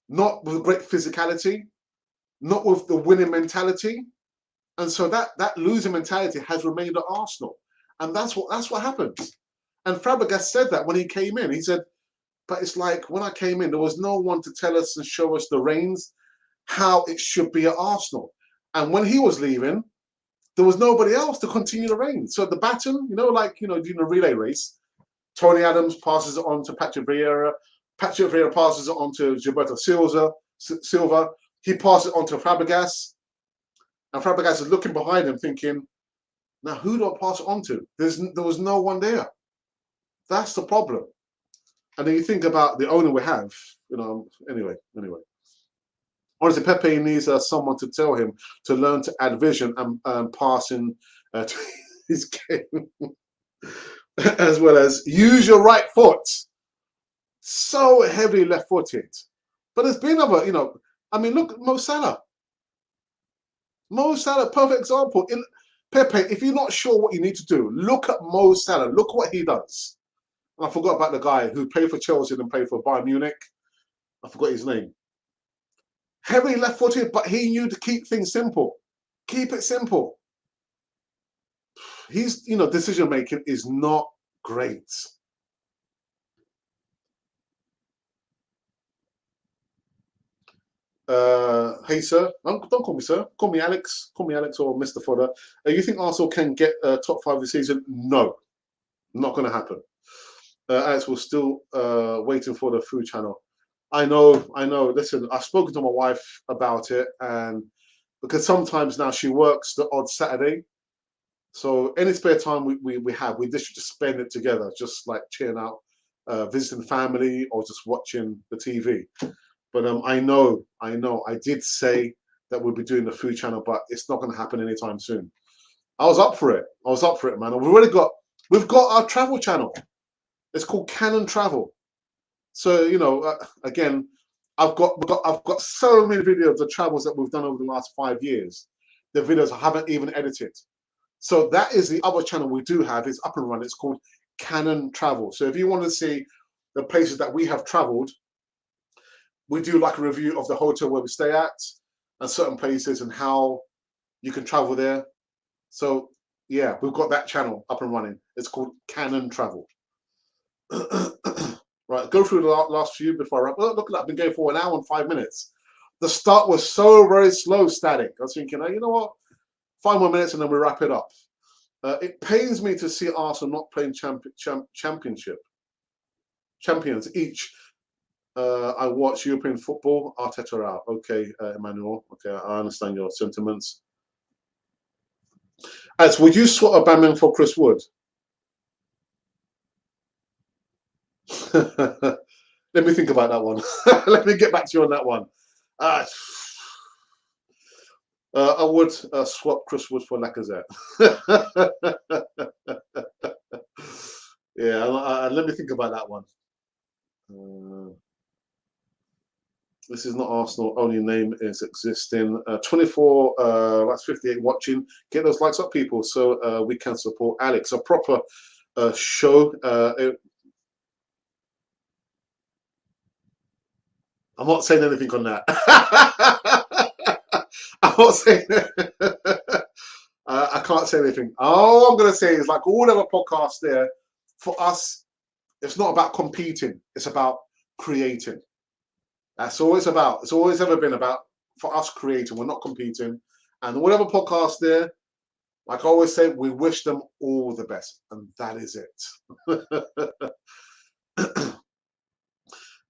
not with great physicality, not with the winning mentality. And so that losing mentality has remained at Arsenal. And that's what happens. And Fabregas said that when he came in. He said, but it's like when I came in, there was no one to tell us and show us the reins, how it should be at Arsenal. And when he was leaving, there was nobody else to continue the reins. So the baton, during a relay race, Tony Adams passes it on to Patrick Vieira. Patrick Vieira passes it on to Gilberto Silva. He passes it on to Fabregas. And Fabregas is looking behind him thinking, now who do I pass it on to? There was no one there. That's the problem. And then you think about the owner we have, anyway. Honestly, Pepe needs someone to tell him to learn to add vision and passing to his game, as well as use your right foot. So heavily left-footed. But there's been other, look at Mo Salah. Mo Salah, perfect example. Pepe, if you're not sure what you need to do, look at Mo Salah. Look what he does. And I forgot about the guy who played for Chelsea and played for Bayern Munich. I forgot his name. Heavily left-footed, but he knew to keep things simple. Keep it simple. His, decision-making is not great. Hey, sir. Don't call me sir. Call me Alex. Call me Alex or Mr. Fodder. You think Arsenal can get top 5 this season? No. Not going to happen. Alex, we're still waiting for the food channel. I know. Listen, I've spoken to my wife about it, and because sometimes now she works the odd Saturday, so any spare time we have, we just spend it together, just like cheering out, visiting family, or just watching the TV. But I know, I did say that we'll be doing the food channel, but it's not going to happen anytime soon. I was up for it, man. We've got our travel channel. It's called Canon Travel. So again, I've got so many videos of the travels that we've done over the last 5 years. The videos I haven't even edited. So that is the other channel we do have. It's up and running. It's called Canon Travel. So if you want to see the places that we have traveled, we do like a review of the hotel where we stay at and certain places and how you can travel there. So yeah, we've got that channel up and running. It's called Canon Travel. Right, go through the last few before I wrap. Look at that, I've been going for 1 hour and 5 minutes. The start was so very slow, Static. I was thinking, you know what? 5 more minutes and then we wrap it up. It pains me to see Arsenal not playing champions each. I watch European football. Arteta out. Okay, Emmanuel. Okay, I understand your sentiments. As would you swap Aubameyang for Chris Wood? Let me think about that one. Let me get back to you on that one. Uh, I would swap Chris Wood for Lacazette. Yeah, let me think about that one. This is not Arsenal. Only name is existing. 24, that's 58 watching. Get those likes up, people, so we can support Alex. A proper show. I'm not saying anything on that. I'm not saying. I can't say anything. All I'm going to say is, like all other podcasts there, for us, it's not about competing. It's about creating. That's all it's about. It's always ever been about, for us, creating. We're not competing. And whatever podcast there, like I always say, we wish them all the best. And that is it.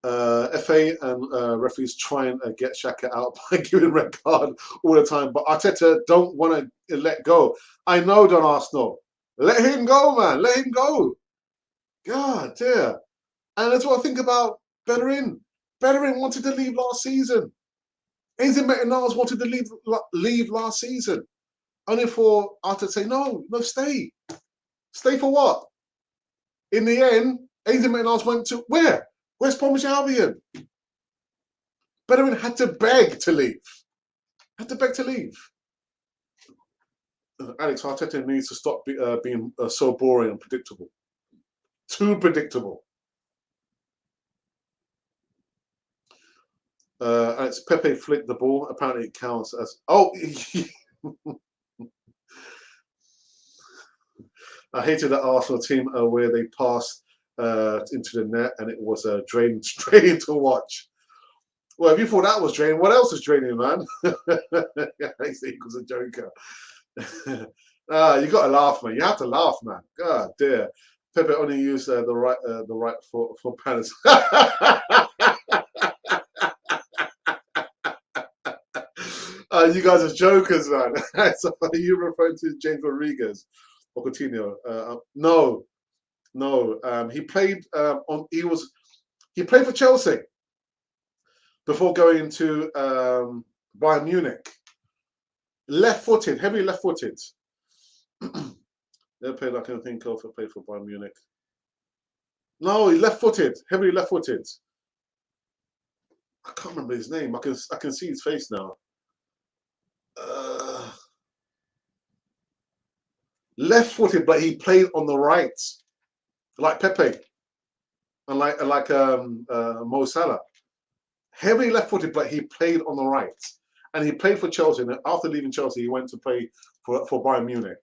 FA and referees try and get Xhaka out by giving red card all the time, but Arteta don't want to let go. I know, Don Arsenal. Let him go, man. Let him go. God, dear. And that's what I think about Bellerin. Bellerin wanted to leave last season. Ainsley Maitland-Niles wanted to leave last season. Only for Arteta to say, no, stay. Stay for what? In the end, Ainsley Maitland-Niles went to where? West Bromwich Albion. Bellerin had to beg to leave. Alex, Arteta needs to stop being so boring and predictable. Too predictable. Alex, Pepe flicked the ball. Apparently it counts as... Oh! I hated that Arsenal team where they passed into the net and it was draining to watch. Well, if you thought that was draining, what else is draining, man? Alex equals a joker. You got to laugh, man. You have to laugh, man. God dear. Pepe only used the right foot for penalty. You guys are jokers, man. So are you referring to James Rodriguez or Coutinho? No. He played he played for Chelsea before going to Bayern Munich. Left-footed, heavily left-footed. Never played I can think of. Played for Bayern Munich. No, he left-footed, heavily left-footed. I can't remember his name. I can see his face now. Left-footed, but he played on the right, like Pepe, and like Mo Salah. Heavily left-footed, but he played on the right, and he played for Chelsea. And after leaving Chelsea, he went to play for Bayern Munich.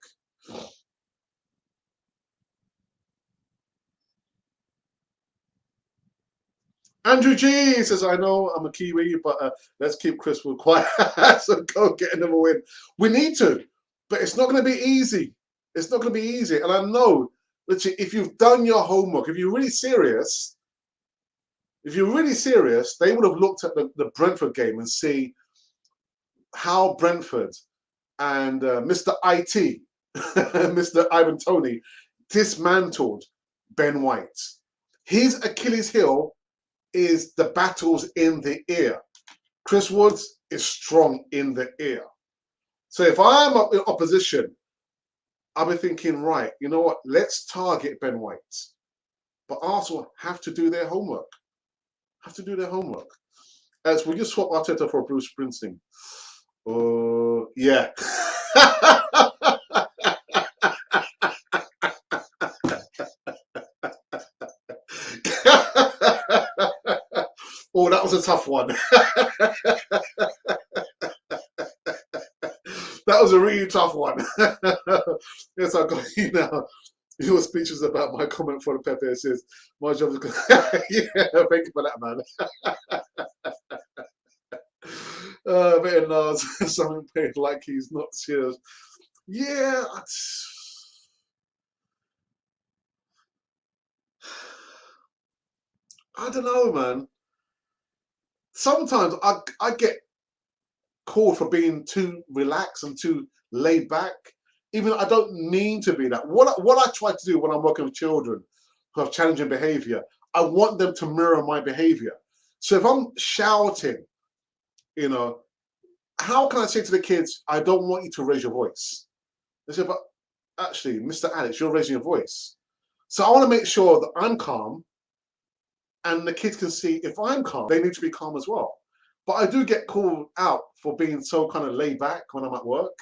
Andrew G says, I know I'm a Kiwi, but let's keep Chris Wood quiet. So go get another win. We need to, but it's not going to be easy. It's not going to be easy. And I know, literally, if you've done your homework, if you're really serious, they would have looked at the Brentford game and see how Brentford and Mr. IT, Mr. Ivan Toney, dismantled Ben White. His Achilles heel is the battles in the ear. Chris Woods is strong in the ear. So if I'm up in opposition, I'll be thinking, right, you know what? Let's target Ben White. But Arsenal have to do their homework. As we just swap Arteta for Bruce Springsteen. Yeah. Oh, that was a tough one. That was a really tough one. Yes, I got you now. Your speech is about my comment for the Pepe. It says, my job is... Yeah, thank you for that, man. Better than something paid like he's not serious. Yeah. I don't know, man. Sometimes I get called for being too relaxed and too laid back, even though I don't mean to be that. What I try to do when I'm working with children who have challenging behaviour, I want them to mirror my behavior. So if I'm shouting, you know, how can I say to the kids, I don't want you to raise your voice? They say, but actually, Mr. Alex, you're raising your voice. So I want to make sure that I'm calm, and the kids can see if I'm calm, they need to be calm as well. But I do get called out for being so kind of laid back when I'm at work.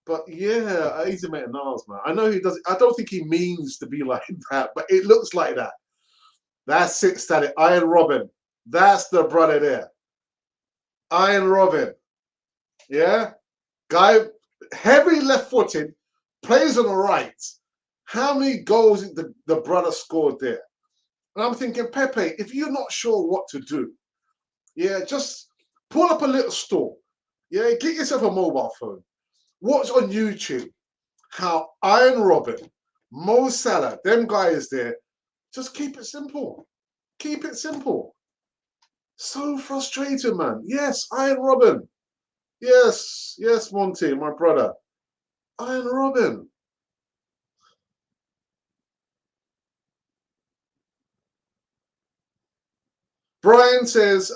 But yeah, he's a mate of Niles, man. I know he does. I don't think he means to be like that, but it looks like that. That's it, Static. Iron Robin. That's the brother there. Iron Robin. Yeah? Guy, heavy left-footed, plays on the right. How many goals did the brother scored there? And I'm thinking, Pepe, if you're not sure what to do, yeah, just pull up a little store. Yeah, get yourself a mobile phone. Watch on YouTube how Iron Robin, Mo Salah, them guys there, just keep it simple. Keep it simple. So frustrated, man. Yes, Iron Robin. Yes, yes, Monty, my brother. Iron Robin. Brian says,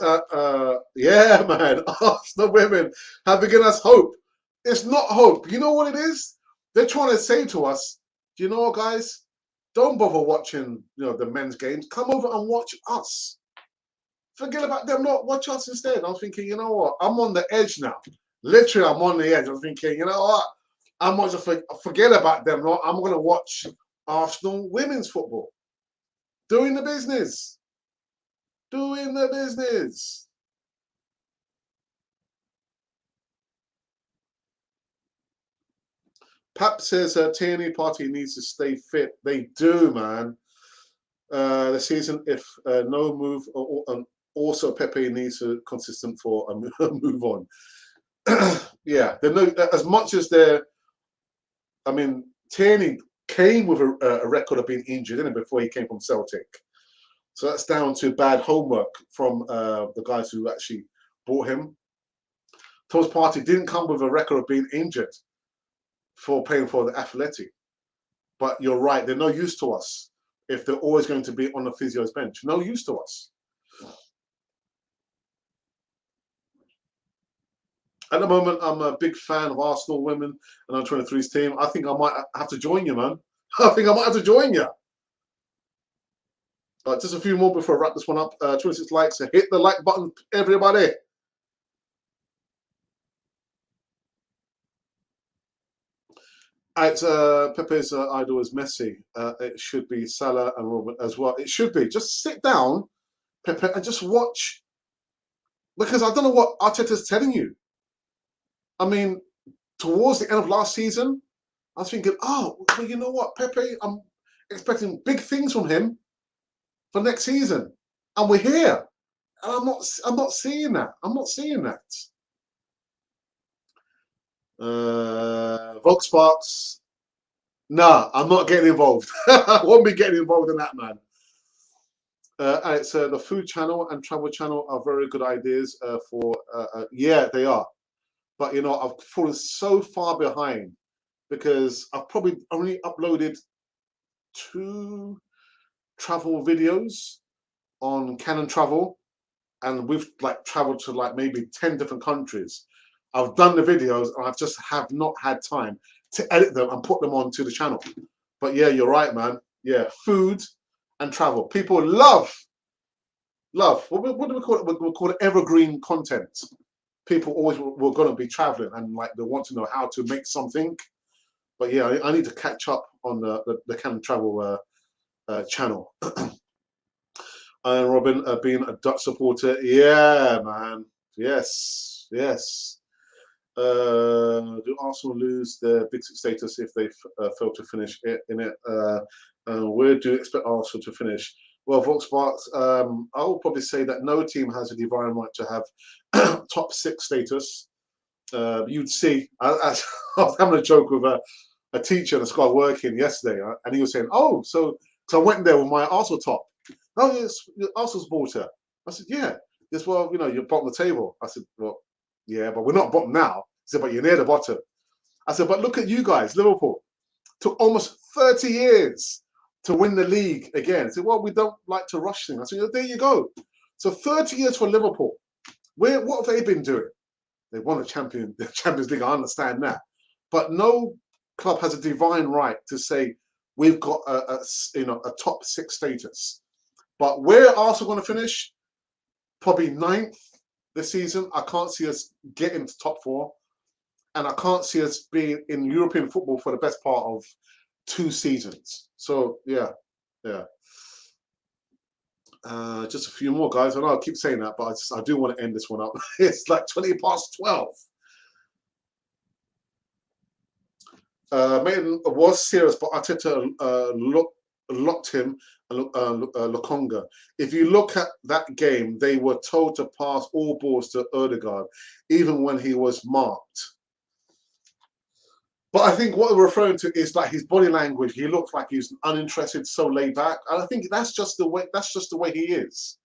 yeah, man, Arsenal women have given us hope. It's not hope. You know what it is? They're trying to say to us, do you know what, guys? Don't bother watching, the men's games. Come over and watch us. Forget about them. Not watch us instead. I'm thinking, you know what? I'm on the edge now. Literally, I'm on the edge. I'm thinking, you know what? I'm not just forget about them. Not. I'm going to watch Arsenal women's football. Doing the business. Doing the business. Pap says TNE party needs to stay fit. They do, man. The season, if no move, also Pepe needs to consistent for a move on. Yeah, they're no, as much as they're. I mean, Tierney came with a record of being injured, didn't it, before he came from Celtic. So that's down to bad homework from the guys who actually bought him. Thomas Partey didn't come with a record of being injured for playing for the Athletic. But you're right, they're no use to us if they're always going to be on the physio's bench. No use to us. At the moment, I'm a big fan of Arsenal women and under 23's team. I think I might have to join you, man. I think I might have to join you. Just a few more before I wrap this one up. 26 likes. So hit the like button, everybody. Pepe's idol is Messi. It should be Salah and Robert as well. It should be. Just sit down, Pepe, and just watch. Because I don't know what Arteta's telling you. I mean, towards the end of last season, I was thinking, oh, well, you know what, Pepe, I'm expecting big things from him for next season, and we're here. And I'm not seeing that. I'm not seeing that. Volksparks. Nah, I'm not getting involved. I won't be getting involved in that, man. It's the food channel and travel channel are very good ideas for. Yeah, they are. But I've fallen so far behind because I've probably only uploaded 2 travel videos on Canon Travel, and we've traveled to maybe 10 different countries. I've done the videos and I just have not had time to edit them and put them onto the channel. But yeah, you're right, man. Yeah, food and travel. People love. What do we call it? We call it evergreen content. People always were going to be traveling and they want to know how to make something. But yeah, I need to catch up on the Canon Travel channel. And Robin being a Dutch supporter, yeah, man, yes. Do Arsenal lose their Big Six status if they fail to finish in it? Where do you expect Arsenal to finish? Well, Volksparks, I will probably say that no team has a divine right to have top 6 status. You'd see, I was having a joke with a teacher in the school working yesterday, and he was saying, oh, so I went there with my Arsenal top. Oh, yes, Arsenal supporter. I said, yeah. Yes, well, you're bottom of the table. I said, well, yeah, but we're not bottom now. He said, but you're near the bottom. I said, but look at you guys, Liverpool. Took almost 30 years to win the league again. Say, well, we don't like to rush things. I said, there you go. So 30 years for Liverpool. What have they been doing? They won the Champions League. I understand that, but no club has a divine right to say we've got a top 6 status. But where Arsenal going to finish? Probably 9th this season. I can't see us getting to top 4, and I can't see us being in European football for the best part of 2 seasons. So yeah. Just a few more, guys. I know I keep saying that, but I do want to end this one up. It's like 12:20. Maitland was serious, but Arteta locked him and Lokonga. If you look at that game, they were told to pass all balls to Odegaard, even when he was marked. But I think what we're referring to is like his body language. He looks like he's uninterested, so laid back. And I think that's just the way he is.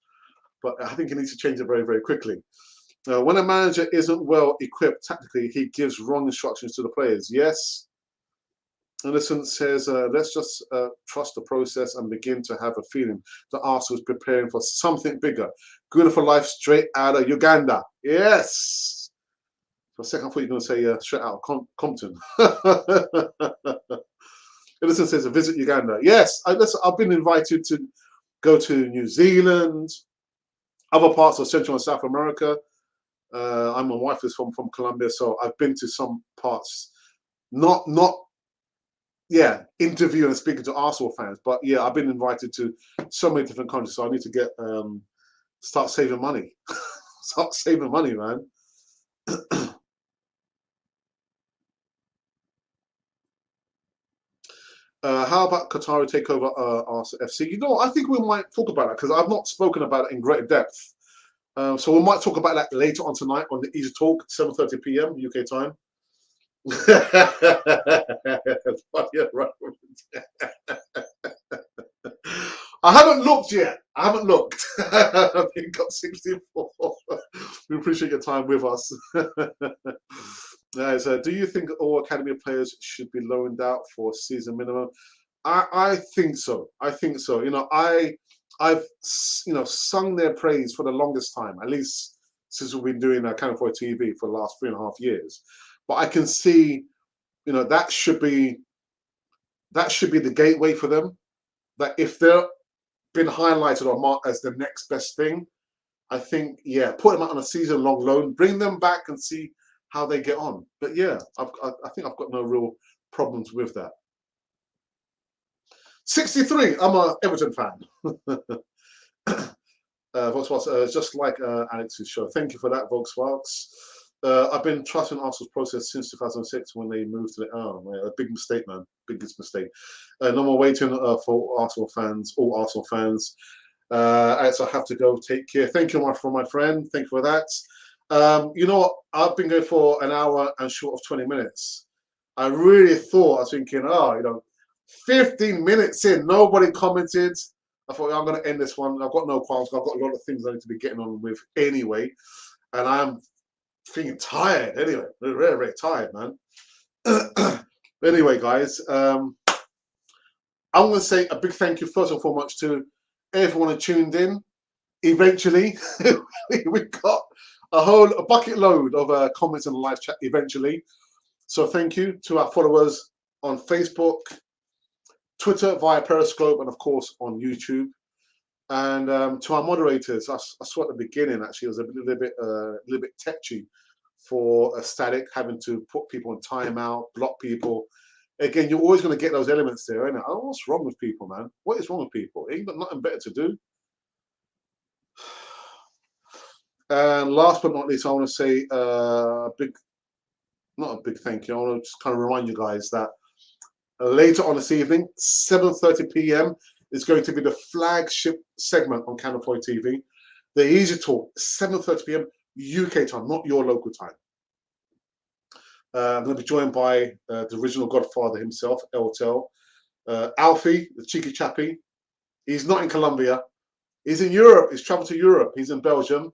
But I think he needs to change it very, very quickly. When a manager isn't well equipped tactically, he gives wrong instructions to the players. Yes. Innocent says, let's just trust the process and begin to have a feeling that Arsenal is preparing for something bigger. Good for life straight out of Uganda. Yes. For a second, I thought you were going to say straight out of Compton. Innocent says, visit Uganda. Yes, I've been invited to go to New Zealand, other parts of Central and South America. My wife is from Colombia, so I've been to some parts, not interviewing and speaking to Arsenal fans, but yeah, I've been invited to so many different countries, so I need to get start saving money. Start saving money, man. How about Qatari takeover Arsenal FC? You know, I think we might talk about that because I've not spoken about it in great depth. So we might talk about that later on tonight on the Easy Talk, 7:30 p.m. UK time. I haven't looked yet. I haven't looked. I think got 64. We appreciate your time with us. Do you think all academy players should be loaned out for season minimum? I think so. I think so. You know, I've sung their praise for the longest time, at least since we've been doing Cannon for TV for the last 3.5 years. But I can see, you know, that should be the gateway for them. That if they're been highlighted or marked as the next best thing, I think, yeah, put them out on a season-long loan, bring them back and see how they get on. But yeah, I think I've got no real problems with that. 63, I'm a Everton fan. Volkswagen, just like Alex's show. Thank you for that, Volkswagen. I've been trusting Arsenal's process since 2006 when they moved to the a big mistake, man, biggest mistake. No more waiting for Arsenal fans, all Arsenal fans. Alex, I have to go. Take care. Thank you, my friend. Thank you for that. You know what? I've been going for an hour and short of 20 minutes. I really thought, I was thinking, 15 minutes in, nobody commented. I thought, I'm going to end this one. I've got no qualms. I've got a lot of things I need to be getting on with anyway. And I'm feeling tired anyway. Very, very tired, man. Anyway, guys, I'm going to say a big thank you first and foremost to everyone who tuned in. Eventually, we got a bucket load of comments in the live chat eventually. So thank you to our followers on Facebook, Twitter via Periscope, and of course on YouTube. And to our moderators, I saw at the beginning actually it was a little bit tetchy for a static, having to put people in timeout, block people. Again, you're always going to get those elements there, ain't it? Oh, what's wrong with people, man? What is wrong with people? Ain't got nothing better to do. And last but not least, I want to say not a big thank you. I want to just kind of remind you guys that later on this evening, 7:30 p.m. is going to be the flagship segment on Cannon TV. The Easy Talk, 7:30 p.m. UK time, not your local time. I'm going to be joined by the original Godfather himself, Eltel. Alfie, the cheeky chappy. He's not in Colombia. He's in Europe. He's traveled to Europe. He's in Belgium.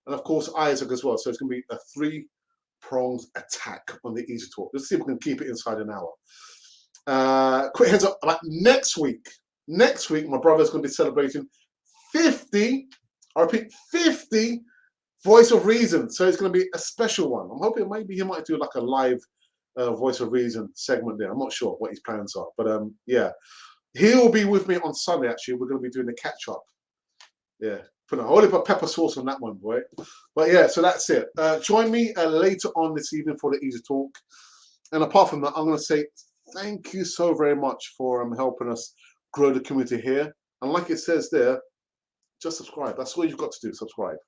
And of course, Isaac as well. So it's going to be a three-pronged attack on the Easy Talk. Let's see if we can keep it inside an hour. Quick heads up about next week. Next week, my brother's going to be celebrating 50, I repeat, 50 Voice of Reason. So it's going to be a special one. I'm hoping maybe he might do like a live Voice of Reason segment there. I'm not sure what his plans are. But yeah, he'll be with me on Sunday, actually. We're going to be doing the catch-up. Yeah, put a whole heap of pepper sauce on that one, boy. But yeah, so that's it. Join me later on this evening for the Easy Talk. And apart from that, I'm going to say thank you so very much for helping us grow the community here. And like it says there, just subscribe. That's all you've got to do, subscribe.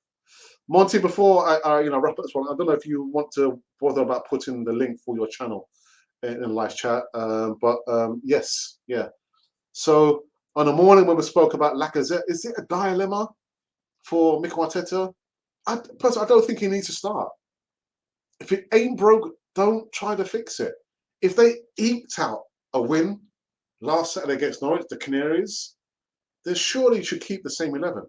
Monty, before I wrap up this one, I don't know if you want to bother about putting the link for your channel in live chat. But yes, yeah. So on the morning when we spoke about Lacazette, is it a dilemma for Mikel Arteta? Personally, I don't think he needs to start. If it ain't broke, don't try to fix it. If they eked out a win last Saturday against Norwich, the Canaries, then surely you should keep the same 11.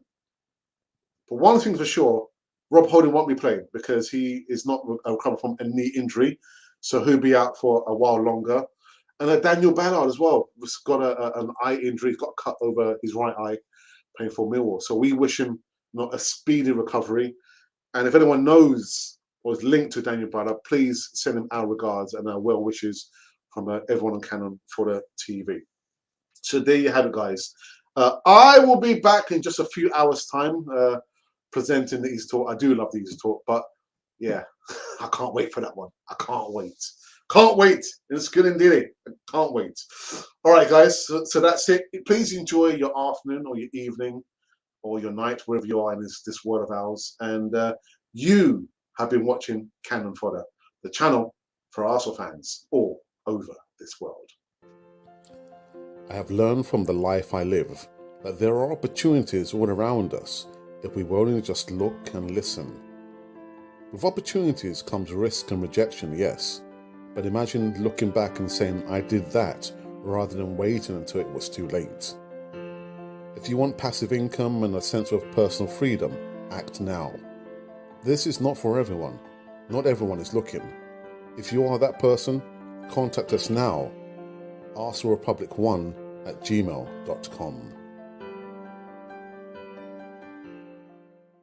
But one thing for sure, Rob Holding won't be playing because he is not recovering from a knee injury. So he'll be out for a while longer. And Daniel Ballard as well has got an eye injury. He's got a cut over his right eye playing for Millwall. So we wish him a speedy recovery. And if anyone knows or is linked to Daniel Ballard, please send him our regards and our well wishes from everyone on Canon for the TV. So there you have it, guys. I will be back in just a few hours' time presenting the Easy Talk. I do love the Easy Talk, but yeah, I can't wait for that one. I can't wait. Can't wait. It's good indeed. I can't wait. All right, guys. So that's it. Please enjoy your afternoon or your evening or your night, wherever you are in this world of ours. And you have been watching Cannon Fodder, the channel for Arsenal fans all over this world. I have learned from the life I live that there are opportunities all around us if we will only just look and listen. With opportunities comes risk and rejection, yes, but imagine looking back and saying, I did that, rather than waiting until it was too late. If you want passive income and a sense of personal freedom, act now. This is not for everyone. Not everyone is looking. If you are that person, contact us now. ArsenalRepublic1@gmail.com.